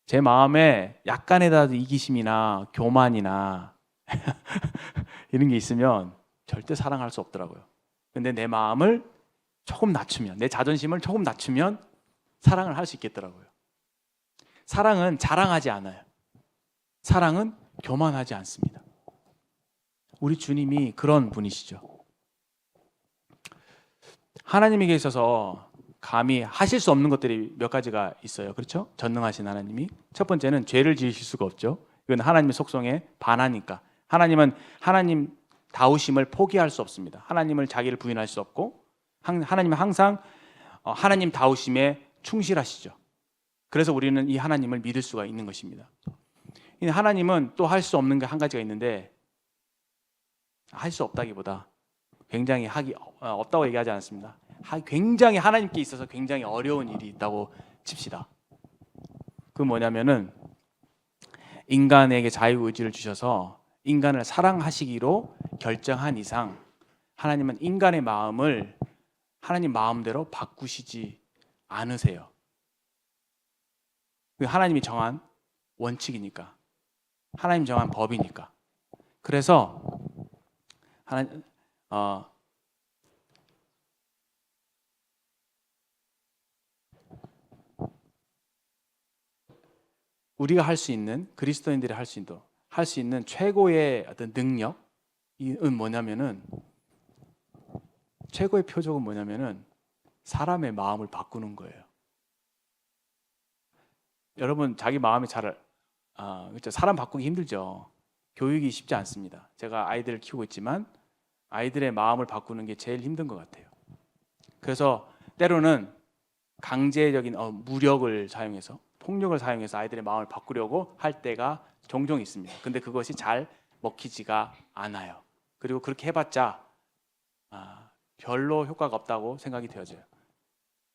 제 마음에 약간이라도 이기심이나 교만이나 이런 게 있으면 절대 사랑할 수 없더라고요. 근데 내 마음을 조금 낮추면, 내 자존심을 조금 낮추면 사랑을 할 수 있겠더라고요. 사랑은 자랑하지 않아요. 사랑은 교만하지 않습니다. 우리 주님이 그런 분이시죠. 하나님에게 있어서 감히 하실 수 없는 것들이 몇 가지가 있어요. 그렇죠? 전능하신 하나님이. 첫 번째는 죄를 지으실 수가 없죠. 이건 하나님의 속성에 반하니까. 하나님은 하나님 다우심을 포기할 수 없습니다. 하나님을 자기를 부인할 수 없고, 하나님은 항상 하나님 다우심에 충실하시죠. 그래서 우리는 이 하나님을 믿을 수가 있는 것입니다. 하나님은 또 할 수 없는 게 한 가지가 있는데, 할 수 없다기보다 굉장히 하기 없다고 얘기하지 않습니다. 굉장히 하나님께 있어서 굉장히 어려운 일이 있다고 칩시다. 그 뭐냐면은 인간에게 자유의지를 주셔서 인간을 사랑하시기로 결정한 이상 하나님은 인간의 마음을 하나님 마음대로 바꾸시지 않으세요. 하나님이 정한 원칙이니까, 하나님 정한 법이니까. 그래서 우리가 할 수 있는, 그리스도인들이 할 수 있는 최고의 어떤 능력은 뭐냐면은, 최고의 표적은 뭐냐면은 사람의 마음을 바꾸는 거예요. 여러분, 자기 마음이 그렇죠. 사람 바꾸기 힘들죠. 교육이 쉽지 않습니다. 제가 아이들을 키우고 있지만 아이들의 마음을 바꾸는 게 제일 힘든 것 같아요. 그래서 때로는 강제적인 무력을 사용해서, 폭력을 사용해서 아이들의 마음을 바꾸려고 할 때가 종종 있습니다. 근데 그것이 잘 먹히지가 않아요. 그리고 그렇게 해봤자 별로 효과가 없다고 생각이 되어져요.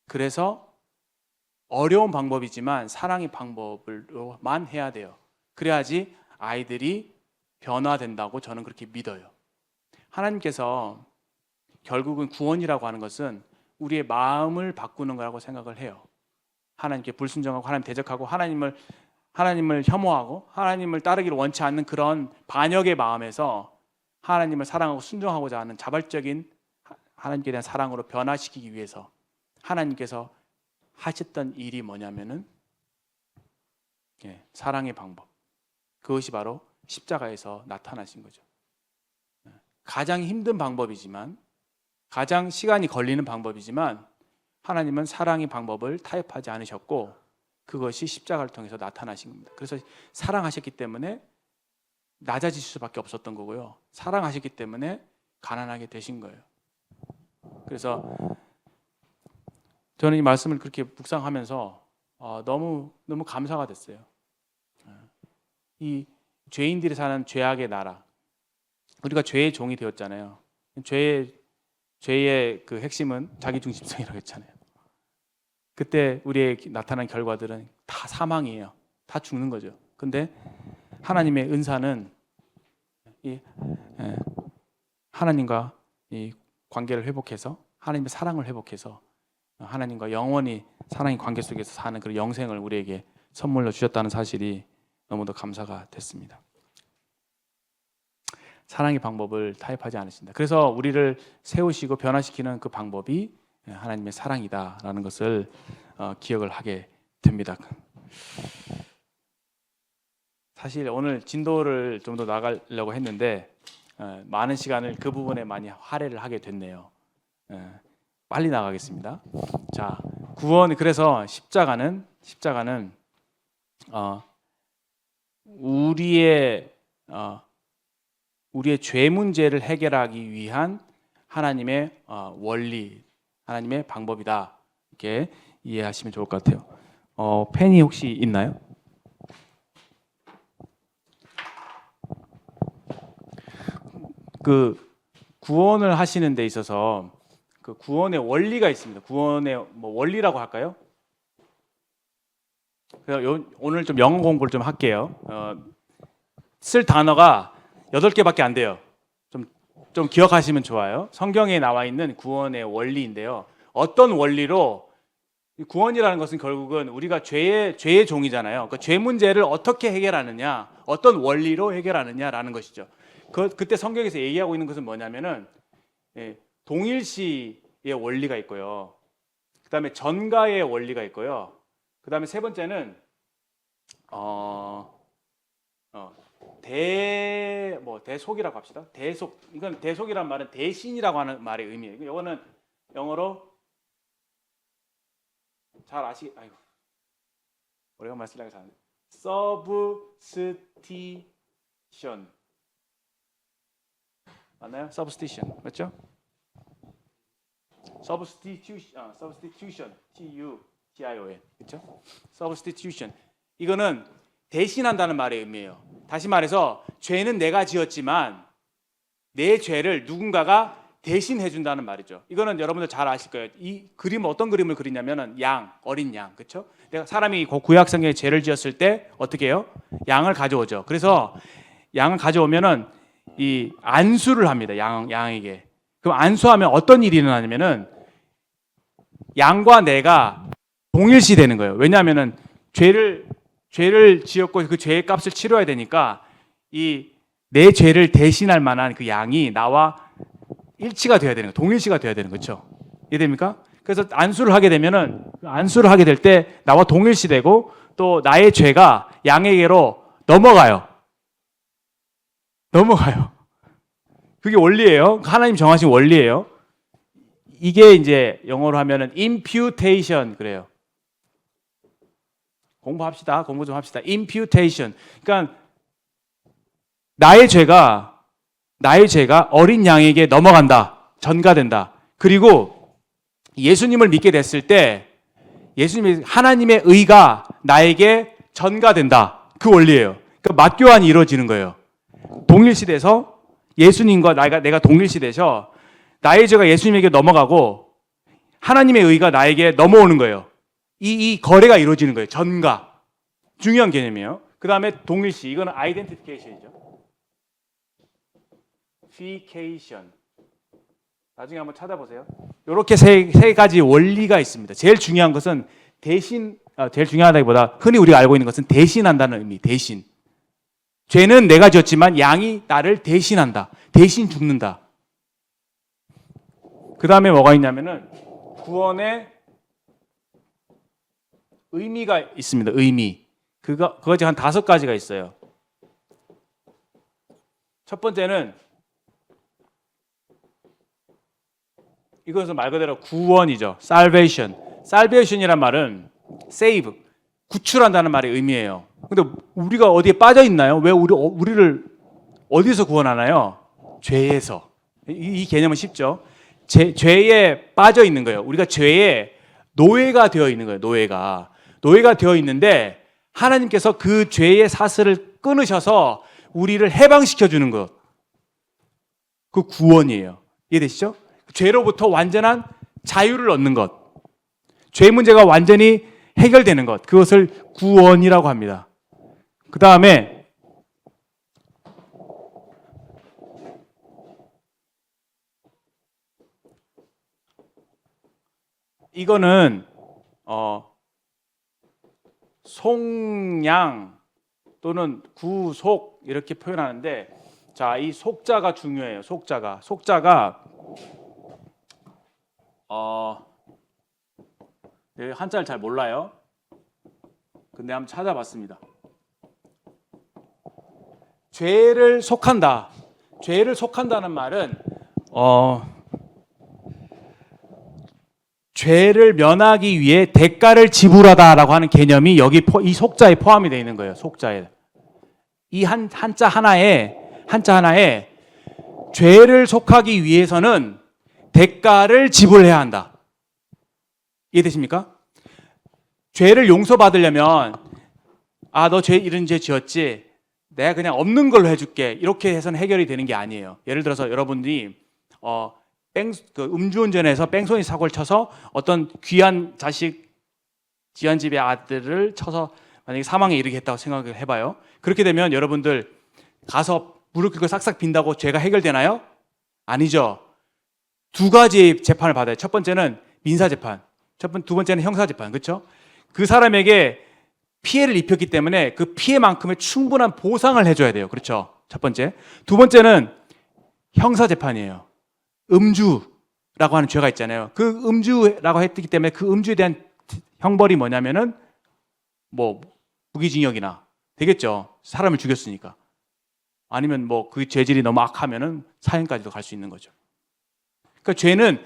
그래서 어려운 방법이지만 사랑의 방법으로만 해야 돼요. 그래야지 아이들이 변화된다고 저는 그렇게 믿어요. 하나님께서 결국은 구원이라고 하는 것은 우리의 마음을 바꾸는 거라고 생각을 해요. 하나님께 불순종하고 하나님 대적하고 하나님을 혐오하고 하나님을 따르기를 원치 않는 그런 반역의 마음에서 하나님을 사랑하고 순종하고자 하는 자발적인 하나님께 대한 사랑으로 변화시키기 위해서 하나님께서 하셨던 일이 뭐냐면은 사랑의 방법. 그것이 바로 십자가에서 나타나신 거죠. 가장 힘든 방법이지만, 가장 시간이 걸리는 방법이지만 하나님은 사랑의 방법을 타협하지 않으셨고 그것이 십자가를 통해서 나타나신 겁니다. 그래서 사랑하셨기 때문에 낮아질 수밖에 없었던 거고요. 사랑하셨기 때문에 가난하게 되신 거예요. 그래서 저는 이 말씀을 그렇게 묵상하면서 너무 감사가 됐어요. 이 죄인들이 사는 죄악의 나라, 우리가 죄의 종이 되었잖아요. 죄의 그 핵심은 자기중심성이라고 했잖아요. 그때 우리의 나타난 결과들은 다 사망이에요. 다 죽는 거죠. 근데 하나님의 은사는 하나님과 이 관계를 회복해서 하나님의 사랑을 회복해서 하나님과 영원히 사랑의 관계 속에서 사는 그런 영생을 우리에게 선물로 주셨다는 사실이 너무도 감사가 됐습니다. 사랑의 방법을 타협하지 않으신다. 그래서 우리를 세우시고 변화시키는 그 방법이 하나님의 사랑이다라는 것을 기억을 하게 됩니다. 사실 오늘 진도를 좀 더 나가려고 했는데 많은 시간을 그 부분에 많이 할애를 하게 됐네요. 빨리 나가겠습니다. 자, 구원, 그래서 십자가는 우리의 죄 문제를 해결하기 위한 하나님의 원리, 하나님의 방법이다. 이렇게 이해하시면 좋을 것 같아요. 펜이 혹시 있나요? 그 구원을 하시는 데 있어서 그 구원의 원리가 있습니다. 구원의 뭐 원리라고 할까요? 그래서 오늘 좀 영어 공부를 좀 할게요. 쓸 단어가 8개밖에 안 돼요. 좀 기억하시면 좋아요. 성경에 나와 있는 구원의 원리인데요. 어떤 원리로, 구원이라는 것은 결국은 우리가 죄의 종이잖아요. 그러니까 죄 문제를 어떻게 해결하느냐, 어떤 원리로 해결하느냐라는 것이죠. 그때 성경에서 얘기하고 있는 것은 뭐냐면은 동일시의 원리가 있고요. 그다음에 전가의 원리가 있고요. 그다음에 세 번째는 대속이라고 합시다. 대속. 이건 대속이란 말은 대신이라고 하는 말의 의미예요. 이거는 영어로 잘 아이고. 오래간만에 쓰려고 하는데 substitution. 맞나요? substitution. 맞죠? substitution. T-U-T-I-O-N. 그렇죠? substitution. 이거는 대신한다는 말의 의미예요. 다시 말해서 죄는 내가 지었지만 내 죄를 누군가가 대신해 준다는 말이죠. 이거는 여러분들 잘 아실 거예요. 이 그림 어떤 그림을 그리냐면은 어린 양, 그렇죠? 내가 사람이 구약성경에 죄를 지었을 때 어떻게 해요? 양을 가져오죠. 그래서 양을 가져오면은 이 안수를 합니다. 양에게. 그럼 안수하면 어떤 일이 일어나냐면은 양과 내가 동일시 되는 거예요. 왜냐하면은 죄를 지었고 그 죄의 값을 치러야 되니까 이 내 죄를 대신할 만한 그 양이 나와 일치가 돼야 되는 거예요. 동일시가 돼야 되는 거죠. 이해됩니까? 그래서 안수를 하게 되면은 안수를 하게 될 때 나와 동일시되고 또 나의 죄가 양에게로 넘어가요. 그게 원리예요. 하나님 정하신 원리예요. 이게 이제 영어로 하면은 imputation 그래요. 공부 좀 합시다. imputation. 그러니까 나의 죄가 어린 양에게 넘어간다. 전가된다. 그리고 예수님을 믿게 됐을 때 하나님의 의가 나에게 전가된다. 그 원리예요. 그러니까 맞교환이 이루어지는 거예요. 동일시돼서 예수님과 내가 동일시돼서 나의 죄가 예수님에게 넘어가고 하나님의 의가 나에게 넘어오는 거예요. 이 거래가 이루어지는 거예요. 전가. 중요한 개념이에요. 그 다음에 동일시. 이거는 아이덴티피케이션이죠. 피케이션. 나중에 한번 찾아보세요. 이렇게 세 가지 원리가 있습니다. 제일 중요한 것은 제일 중요하다기보다 흔히 우리가 알고 있는 것은 대신한다는 의미. 대신. 죄는 내가 지었지만 양이 나를 대신한다. 대신 죽는다. 그 다음에 뭐가 있냐면은 구원의 의미가 있습니다. 의미. 그것이 한 5가지가 있어요. 첫 번째는 이것은 말 그대로 구원이죠. salvation. salvation이란 말은 save, 구출한다는 말의 의미예요. 근데 우리가 어디에 빠져 있나요? 왜 우리를 어디서 구원하나요? 죄에서. 이 개념은 쉽죠. 죄에 빠져 있는 거예요. 우리가 죄에 노예가 되어 있는 거예요. 노예가 되어 있는데 하나님께서 그 죄의 사슬을 끊으셔서 우리를 해방시켜 주는 것. 그 구원이에요. 이해되시죠? 죄로부터 완전한 자유를 얻는 것, 죄 문제가 완전히 해결되는 것, 그것을 구원이라고 합니다. 그 다음에 이거는 속량 또는 구속 이렇게 표현하는데, 자, 이 속자가 중요해요. 속자가 한자를 잘 몰라요. 근데 한번 찾아봤습니다. 죄를 속한다. 죄를 속한다는 말은 죄를 면하기 위해 대가를 지불하다라고 하는 개념이 여기 이 속자에 포함이 되어 있는 거예요. 속자에. 이 한자 하나에 죄를 속하기 위해서는 대가를 지불해야 한다. 이해되십니까? 죄를 용서받으려면 너 이런 죄 지었지, 내가 그냥 없는 걸로 해줄게, 이렇게 해서는 해결이 되는 게 아니에요. 예를 들어서 여러분들이 음주운전해서 뺑소니 사고를 쳐서 어떤 귀한 자식, 지한 집의 아들을 쳐서 만약에 사망에 이르게 했다고 생각을 해봐요. 그렇게 되면 여러분들 가서 무릎 꿇고 싹싹 빈다고 죄가 해결되나요? 아니죠. 두 가지 재판을 받아요. 첫 번째는 민사재판, 두 번째는 형사재판. 그렇죠? 그 사람에게 피해를 입혔기 때문에 그 피해만큼의 충분한 보상을 해줘야 돼요. 그렇죠? 첫 번째. 두 번째는 형사재판이에요. 음주라고 하는 죄가 있잖아요. 그 음주라고 했기 때문에 그 음주에 대한 형벌이 뭐냐면은 무기징역이나 되겠죠. 사람을 죽였으니까. 아니면 그 죄질이 너무 악하면은 사형까지도 갈 수 있는 거죠. 그러니까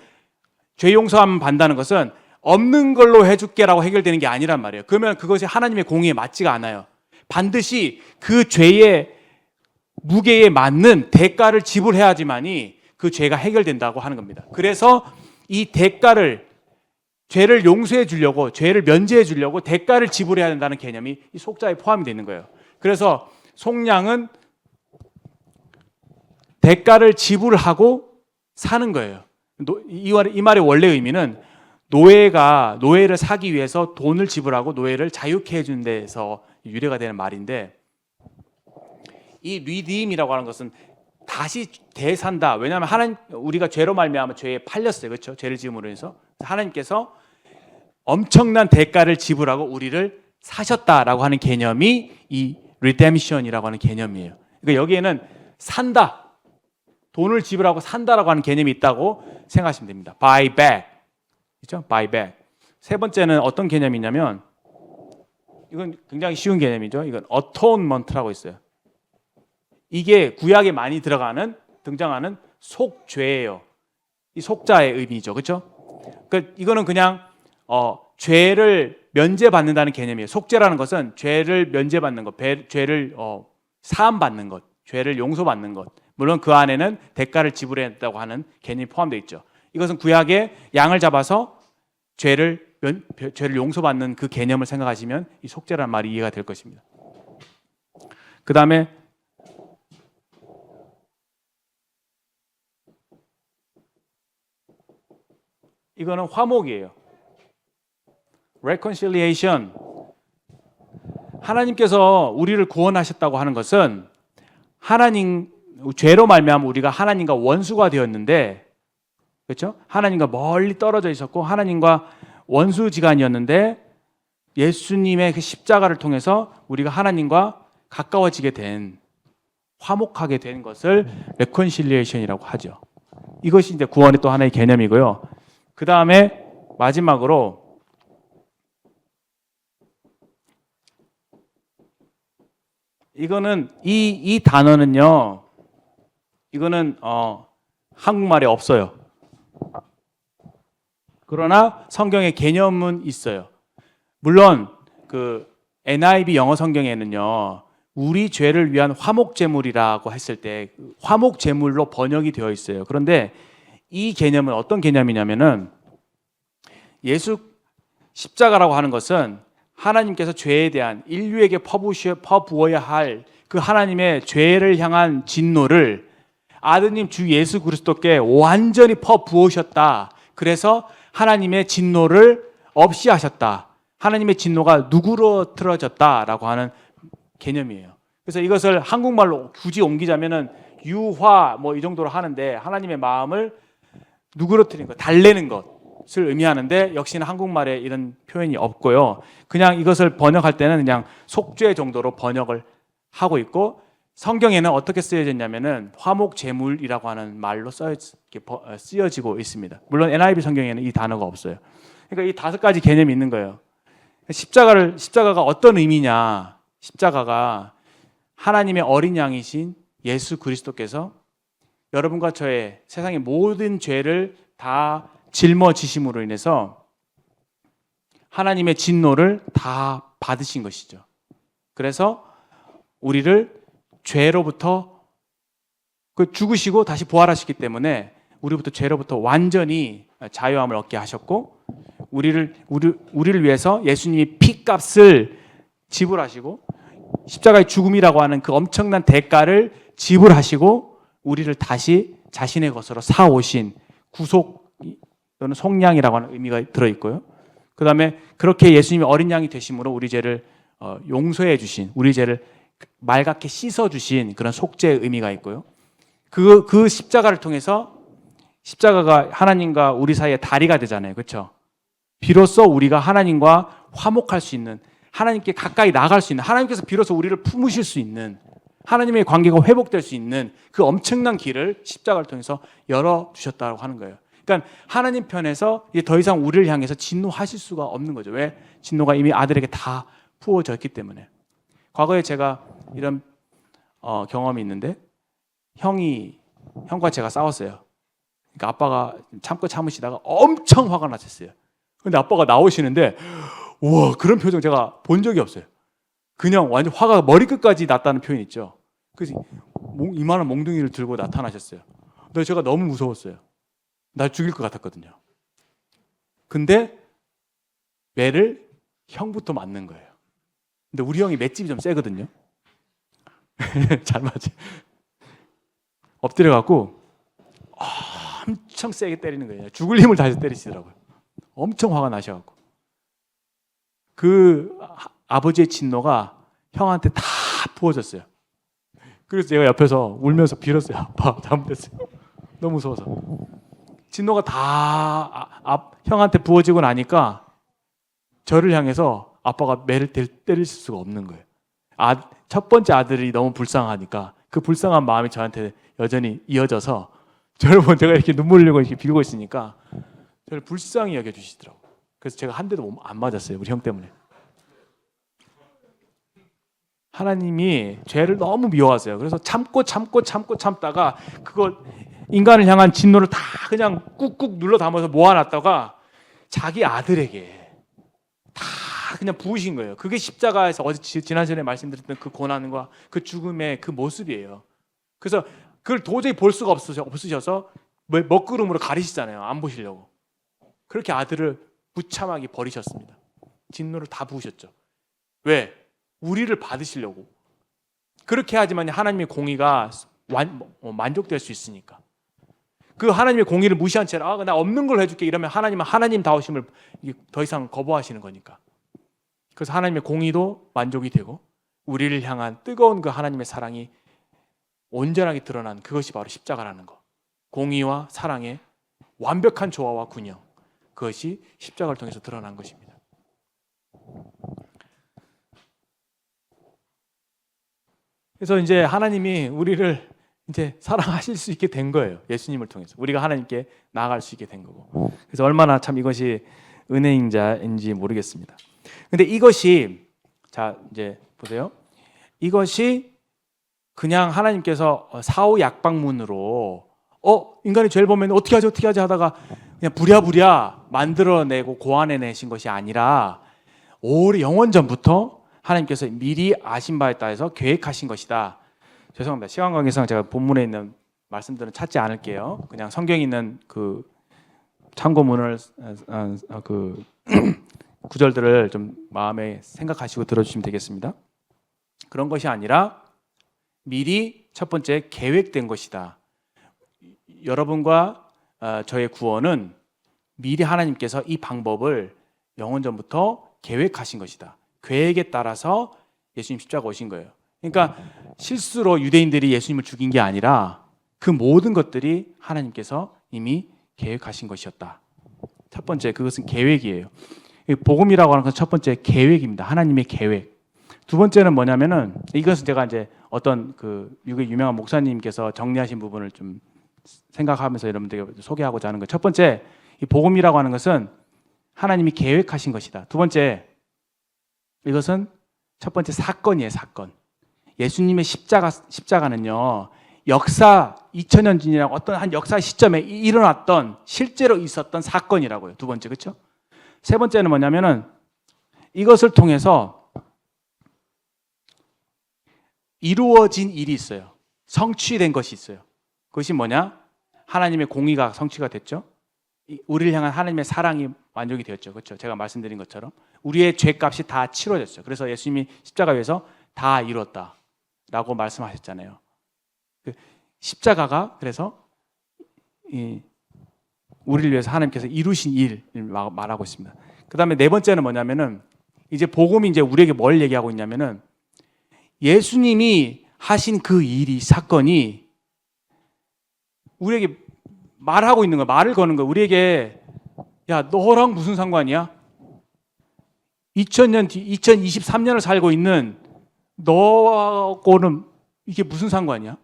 죄 용서함 받는다는 것은 없는 걸로 해줄게라고 해결되는 게 아니란 말이에요. 그러면 그것이 하나님의 공의에 맞지가 않아요. 반드시 그 죄의 무게에 맞는 대가를 지불해야지만이 그 죄가 해결된다고 하는 겁니다. 그래서 이 대가를, 죄를 용서해 주려고, 죄를 면제해 주려고 대가를 지불해야 된다는 개념이 이 속자에 포함이 되는 거예요. 그래서 속량은 대가를 지불하고 사는 거예요. 이 말의 원래 의미는 노예를 사기 위해서 돈을 지불하고 노예를 자유케 해준 데에서 유래가 되는 말인데, 이 리딤이라고 하는 것은 다시 되산다. 왜냐하면 우리가 죄로 말미암아 죄에 팔렸어요. 그렇죠? 죄를 지음으로 해서 하나님께서 엄청난 대가를 지불하고 우리를 사셨다라고 하는 개념이 이 redemption이라고 하는 개념이에요. 그러니까 여기에는 산다, 돈을 지불하고 산다라고 하는 개념이 있다고 생각하시면 됩니다. buy back, 그렇죠? buy back. 세 번째는 어떤 개념이냐면, 이건 굉장히 쉬운 개념이죠. 이건 atonement라고 있어요. 이게 구약에 많이 등장하는 속죄예요. 이 속자의 의미죠, 그렇죠? 그러니까 이거는 그냥 죄를 면제받는다는 개념이에요. 속죄라는 것은 죄를 면제받는 것, 죄를 사함 받는 것, 죄를 용서받는 것. 물론 그 안에는 대가를 지불해야 한다고 하는 개념이 포함되어 있죠. 이것은 구약에 양을 잡아서 죄를 용서받는 그 개념을 생각하시면 이 속죄라는 말이 이해가 될 것입니다. 그 다음에 이거는 화목이에요. reconciliation. 하나님께서 우리를 구원하셨다고 하는 것은 죄로 말미암아 우리가 하나님과 원수가 되었는데, 그렇죠? 하나님과 멀리 떨어져 있었고 하나님과 원수지간이었는데 예수님의 그 십자가를 통해서 우리가 하나님과 가까워지게 된, 화목하게 된 것을 reconciliation이라고 하죠. 이것이 이제 구원의 또 하나의 개념이고요. 그 다음에 마지막으로 이거는 이 단어는요, 이거는 한국말에 없어요. 그러나 성경의 개념은 있어요. 물론 그 NIV 영어 성경에는요, 우리 죄를 위한 화목제물이라고 했을 때 화목제물로 번역이 되어 있어요. 그런데 이 개념은 어떤 개념이냐면은, 예수 십자가라고 하는 것은 하나님께서 죄에 대한, 인류에게 퍼부어야 할 그 하나님의 죄를 향한 진노를 아드님 주 예수 그리스도께 완전히 퍼부으셨다. 그래서 하나님의 진노를 없이 하셨다. 하나님의 진노가 누그러뜨려졌다라고 하는 개념이에요. 그래서 이것을 한국말로 굳이 옮기자면은 유화 뭐 이 정도로 하는데, 하나님의 마음을 누그러뜨리는 것, 달래는 것을 의미하는데, 역시나 한국말에 이런 표현이 없고요. 그냥 이것을 번역할 때는 그냥 속죄 정도로 번역을 하고 있고, 성경에는 어떻게 쓰여졌냐면은 화목제물이라고 하는 말로 쓰여지고 있습니다. 물론 NIV 성경에는 이 단어가 없어요. 그러니까 이 5가지 개념이 있는 거예요. 십자가가 어떤 의미냐? 십자가가 하나님의 어린 양이신 예수 그리스도께서 여러분과 저의 세상의 모든 죄를 다 짊어지심으로 인해서 하나님의 진노를 다 받으신 것이죠. 그래서 우리를 죄로부터 죽으시고 다시 부활하시기 때문에 우리부터 죄로부터 완전히 자유함을 얻게 하셨고, 우리를 위해서 예수님이 피값을 지불하시고 십자가의 죽음이라고 하는 그 엄청난 대가를 지불하시고 우리를 다시 자신의 것으로 사오신 구속 또는 속량이라고 하는 의미가 들어있고요. 그 다음에 그렇게 예수님이 어린 양이 되심으로 우리 죄를 용서해 주신, 우리 죄를 맑게 씻어 주신 그런 속죄의 의미가 있고요. 그 십자가를 통해서, 십자가가 하나님과 우리 사이의 다리가 되잖아요. 그렇죠? 비로소 우리가 하나님과 화목할 수 있는, 하나님께 가까이 나갈 수 있는, 하나님께서 비로소 우리를 품으실 수 있는, 하나님의 관계가 회복될 수 있는 그 엄청난 길을 십자가를 통해서 열어주셨다고 하는 거예요. 그러니까 하나님 편에서 이제 더 이상 우리를 향해서 진노하실 수가 없는 거죠. 왜? 진노가 이미 아들에게 다 부어졌기 때문에. 과거에 제가 이런 경험이 있는데, 형과 제가 싸웠어요. 그러니까 아빠가 참으시다가 엄청 화가 나셨어요. 근데 아빠가 나오시는데, 우와, 그런 표정 제가 본 적이 없어요. 그냥 완전 화가 머리끝까지 났다는 표현 있죠. 그래서 이만한 몽둥이를 들고 나타나셨어요. 근데 제가 너무 무서웠어요. 날 죽일 것 같았거든요. 근데 매를 형부터 맞는 거예요. 근데 우리 형이 맷집이 좀 세거든요. 잘 맞지? 엎드려갖고 엄청 세게 때리는 거예요. 죽을 힘을 다해서 때리시더라고요. 엄청 화가 나셔갖고. 그 아버지의 진노가 형한테 다 부어졌어요. 그래서 제가 옆에서 울면서 빌었어요. 아빠 잘못했어요. 너무 무서워서. 진노가 다 형한테 부어지고 나니까 저를 향해서 아빠가 매를 때릴 수가 없는 거예요. 첫 번째 아들이 너무 불쌍하니까 그 불쌍한 마음이 저한테 여전히 이어져서, 저를 보면 제가 이렇게 눈물 흘리고 이렇게 빌고 있으니까 저를 불쌍히 여겨주시더라고요. 그래서 제가 한 대도 안 맞았어요. 우리 형 때문에. 하나님이 죄를 너무 미워하세요. 그래서 참다가 그거 인간을 향한 진노를 다 그냥 꾹꾹 눌러 담아서 모아놨다가 자기 아들에게 다 그냥 부으신 거예요. 그게 십자가에서 어제 지난 시간에 말씀드렸던 그 고난과 그 죽음의 그 모습이에요. 그래서 그걸 도저히 볼 수가 없으셔서 먹구름으로 가리시잖아요. 안 보시려고. 그렇게 아들을 무참하게 버리셨습니다. 진노를 다 부으셨죠. 왜? 우리를 받으시려고. 그렇게 하지만 하나님의 공의가 만족될 수 있으니까. 그 하나님의 공의를 무시한 채로 나 없는 걸 해줄게 이러면 하나님은 하나님다우심을 더 이상 거부하시는 거니까. 그래서 하나님의 공의도 만족이 되고 우리를 향한 뜨거운 그 하나님의 사랑이 온전하게 드러난 그것이 바로 십자가라는 것. 공의와 사랑의 완벽한 조화와 균형, 그것이 십자가를 통해서 드러난 것입니다. 그래서 이제 하나님이 우리를 이제 사랑하실 수 있게 된 거예요. 예수님을 통해서 우리가 하나님께 나아갈 수 있게 된 거고. 그래서 얼마나 참 이것이 은혜인지 모르겠습니다. 근데 이것이, 자 이제 보세요. 이것이 그냥 하나님께서 사후 약방문으로 인간이 죄를 보면 어떻게 하지 하다가 그냥 부랴부랴 만들어내고 고안해내신 것이 아니라 오래 영원 전부터 하나님께서 미리 아신 바에 따라서 계획하신 것이다. 죄송합니다. 시간 관계상 제가 본문에 있는 말씀들은 찾지 않을게요. 그냥 성경에 있는 그 참고문을 그 구절들을 좀 마음에 생각하시고 들어주시면 되겠습니다. 그런 것이 아니라 미리 첫 번째 계획된 것이다. 여러분과 저의 구원은 미리 하나님께서 이 방법을 영원전부터 계획하신 것이다. 계획에 따라서 예수님 십자가 오신 거예요. 그러니까 실수로 유대인들이 예수님을 죽인 게 아니라 그 모든 것들이 하나님께서 이미 계획하신 것이었다. 첫 번째, 그것은 계획이에요. 복음이라고 하는 것은 첫 번째 계획입니다. 하나님의 계획. 두 번째는 뭐냐면은, 이것은 제가 이제 어떤 그 미국의 유명한 목사님께서 정리하신 부분을 좀 생각하면서 여러분들에게 소개하고자 하는 거예요. 첫 번째, 이 복음이라고 하는 것은 하나님이 계획하신 것이다. 두 번째, 이것은 첫 번째 사건이에요. 사건. 예수님의 십자가는요, 역사 2000년 전이라고 어떤 한 역사 시점에 일어났던 실제로 있었던 사건이라고요. 두 번째, 그렇죠? 세 번째는 뭐냐면은 이것을 통해서 이루어진 일이 있어요. 성취된 것이 있어요. 그것이 뭐냐? 하나님의 공의가 성취가 됐죠. 우리를 향한 하나님의 사랑이 완전히 되었죠. 그렇죠? 제가 말씀드린 것처럼 우리의 죄값이 다 치러졌죠. 그래서 예수님이 십자가 위에서 다 이뤘다라고 말씀하셨잖아요. 십자가가 그래서 우리를 위해서 하나님께서 이루신 일을 말하고 있습니다. 그 다음에 네 번째는 뭐냐면은 이제 복음이 이제 우리에게 뭘 얘기하고 있냐면은 예수님이 하신 그 일이 사건이 우리에게 말하고 있는 거야. 말을 거는 거야. 우리에게 야, 너랑 무슨 상관이야? 2023년을 살고 있는 너하고는 이게 무슨 상관이야?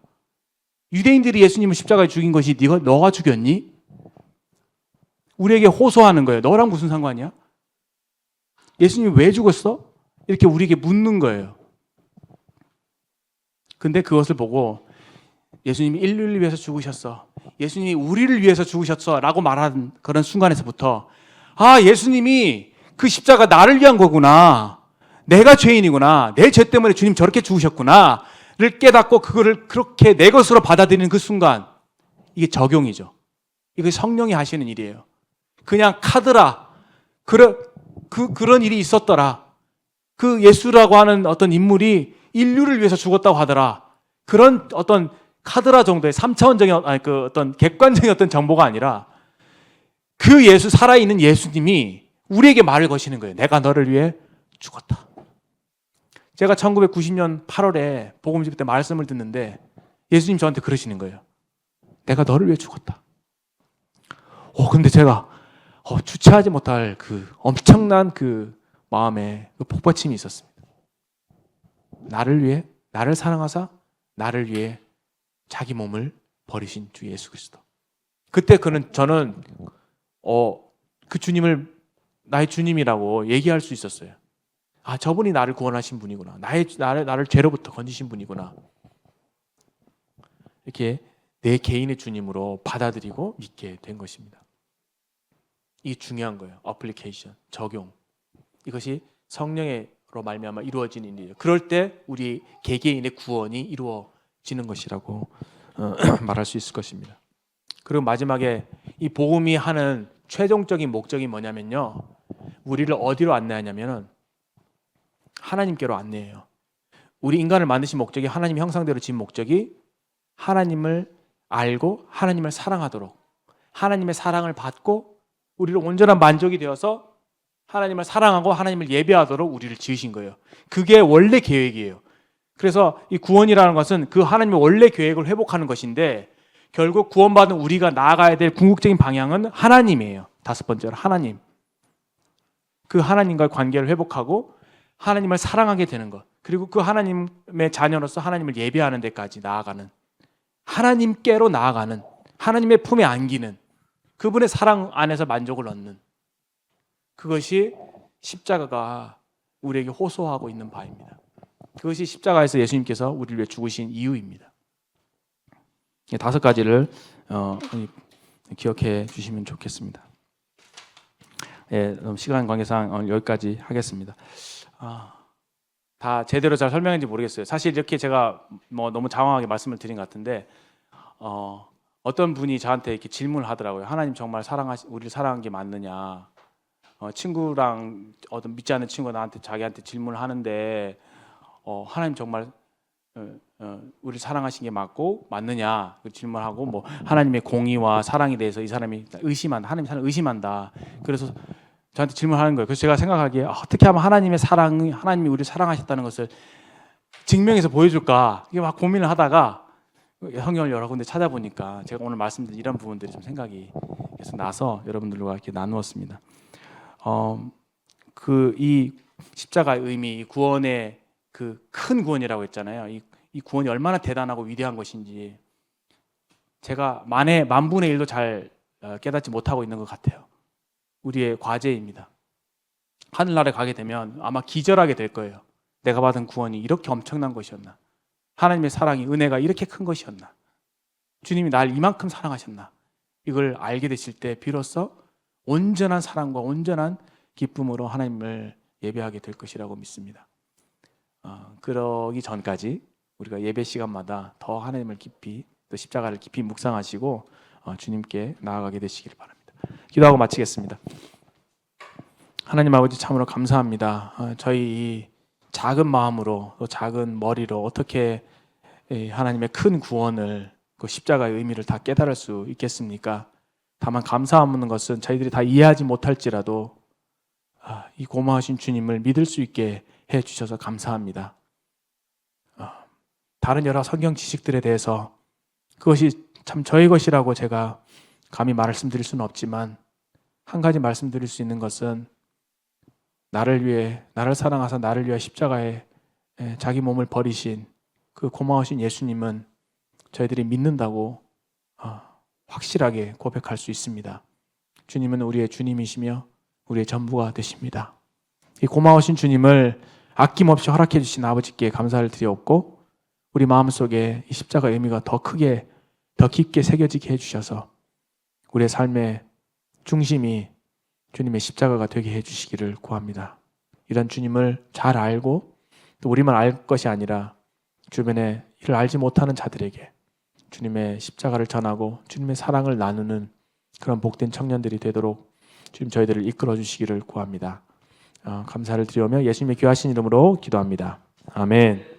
유대인들이 예수님을 십자가에 죽인 것이 너가 죽였니? 우리에게 호소하는 거예요. 너랑 무슨 상관이야? 예수님이 왜 죽었어? 이렇게 우리에게 묻는 거예요. 근데 그것을 보고 예수님이 인류를 위해서 죽으셨어. 예수님이 우리를 위해서 죽으셨어. 라고 말하는 그런 순간에서부터 아, 예수님이 그 십자가 나를 위한 거구나. 내가 죄인이구나. 내 죄 때문에 주님 저렇게 죽으셨구나. 를 깨닫고 그거를 그렇게 내 것으로 받아들이는 그 순간 이게 적용이죠. 이게 성령이 하시는 일이에요. 그냥 카드라. 그런 일이 있었더라. 그 예수라고 하는 어떤 인물이 인류를 위해서 죽었다고 하더라. 그런 어떤 카드라 정도의 3차원적인 그 어떤 객관적인 어떤 정보가 아니라 그 예수 살아있는 예수님이 우리에게 말을 거시는 거예요. 내가 너를 위해 죽었다. 제가 1990년 8월에 복음집 때 말씀을 듣는데 예수님 저한테 그러시는 거예요. 내가 너를 위해 죽었다. 근데 제가 주체하지 못할 그 엄청난 그 마음에 그 폭받침이 있었습니다. 나를 위해, 나를 사랑하사 나를 위해 자기 몸을 버리신 주 예수 그리스도. 그때 저는 그 주님을 나의 주님이라고 얘기할 수 있었어요. 아, 저분이 나를 구원하신 분이구나. 나를 죄로부터 건지신 분이구나. 이렇게 내 개인의 주님으로 받아들이고 믿게 된 것입니다. 이게 중요한 거예요. 어플리케이션, 적용. 이것이 성령으로 말미암아 이루어지는 일이에요. 그럴 때 우리 개개인의 구원이 이루어지는 것이라고 말할 수 있을 것입니다. 그리고 마지막에 이 복음이 하는 최종적인 목적이 뭐냐면요. 우리를 어디로 안내하냐면은 하나님께로 안내해요. 우리 인간을 만드신 목적이 하나님 형상대로 지은 목적이 하나님을 알고 하나님을 사랑하도록 하나님의 사랑을 받고 우리를 온전한 만족이 되어서 하나님을 사랑하고 하나님을 예배하도록 우리를 지으신 거예요. 그게 원래 계획이에요. 그래서 이 구원이라는 것은 그 하나님의 원래 계획을 회복하는 것인데 결국 구원받은 우리가 나아가야 될 궁극적인 방향은 하나님이에요. 다섯 번째로 하나님. 그 하나님과의 관계를 회복하고 하나님을 사랑하게 되는 것. 그리고 그 하나님의 자녀로서 하나님을 예배하는 데까지 나아가는 하나님께로 나아가는 하나님의 품에 안기는 그분의 사랑 안에서 만족을 얻는 그것이 십자가가 우리에게 호소하고 있는 바입니다. 그것이 십자가에서 예수님께서 우리를 위해 죽으신 이유입니다. 다섯 가지를 기억해 주시면 좋겠습니다. 예, 시간 관계상 여기까지 하겠습니다. 다 제대로 잘 설명했는지 모르겠어요. 사실 이렇게 제가 너무 장황하게 말씀을 드린 것 같은데 어떤 분이 저한테 이렇게 질문을 하더라고요. 하나님 정말 우리를 사랑한 게 맞느냐? 친구랑 어떤 믿지 않는 친구가 자기한테 질문을 하는데 하나님 정말 우리 사랑하신 게 맞고 맞느냐 그 질문하고 뭐 하나님의 공의와 사랑에 대해서 이 사람이 의심한다. 하나님 사랑 의심한다. 그래서 저한테 질문하는 거예요. 그래서 제가 생각하기에 어떻게 하면 하나님의 사랑이 하나님이 우리를 사랑하셨다는 것을 증명해서 보여줄까 이게 막 고민을 하다가 성경을 여러 군데 찾아보니까 제가 오늘 말씀드린 이런 부분들이 좀 생각이 계속 나서 여러분들과 이렇게 나누었습니다. 그 이 십자가의 의미, 이 구원의 그 큰 구원이라고 했잖아요. 이 구원이 얼마나 대단하고 위대한 것인지 제가 만분의 일도 잘 깨닫지 못하고 있는 것 같아요. 우리의 과제입니다. 하늘나라에 가게 되면 아마 기절하게 될 거예요. 내가 받은 구원이 이렇게 엄청난 것이었나? 하나님의 사랑이 은혜가 이렇게 큰 것이었나? 주님이 날 이만큼 사랑하셨나? 이걸 알게 되실 때 비로소 온전한 사랑과 온전한 기쁨으로 하나님을 예배하게 될 것이라고 믿습니다. 그러기 전까지 우리가 예배 시간마다 더 하나님을 깊이 또 십자가를 깊이 묵상하시고 주님께 나아가게 되시길 바랍니다. 기도하고 마치겠습니다. 하나님 아버지 참으로 감사합니다. 저희 이 작은 마음으로 또 작은 머리로 어떻게 하나님의 큰 구원을 그 십자가의 의미를 다 깨달을 수 있겠습니까? 다만 감사하는 것은 저희들이 다 이해하지 못할지라도 이 고마우신 주님을 믿을 수 있게 해주셔서 감사합니다. 다른 여러 성경 지식들에 대해서 그것이 참 저의 것이라고 제가 감히 말씀드릴 수는 없지만 한 가지 말씀드릴 수 있는 것은 나를 위해 나를 사랑하사 나를 위해 십자가에 자기 몸을 버리신 그 고마우신 예수님은 저희들이 믿는다고 확실하게 고백할 수 있습니다. 주님은 우리의 주님이시며 우리의 전부가 되십니다. 이 고마우신 주님을 아낌없이 허락해 주신 아버지께 감사를 드리옵고 우리 마음속에 이 십자가의 의미가 더 크게 더 깊게 새겨지게 해주셔서 우리의 삶의 중심이 주님의 십자가가 되게 해주시기를 구합니다. 이런 주님을 잘 알고 또 우리만 알 것이 아니라 주변에 이를 알지 못하는 자들에게 주님의 십자가를 전하고 주님의 사랑을 나누는 그런 복된 청년들이 되도록 주님 저희들을 이끌어 주시기를 구합니다. 감사를 드리며 예수님의 귀하신 이름으로 기도합니다. 아멘.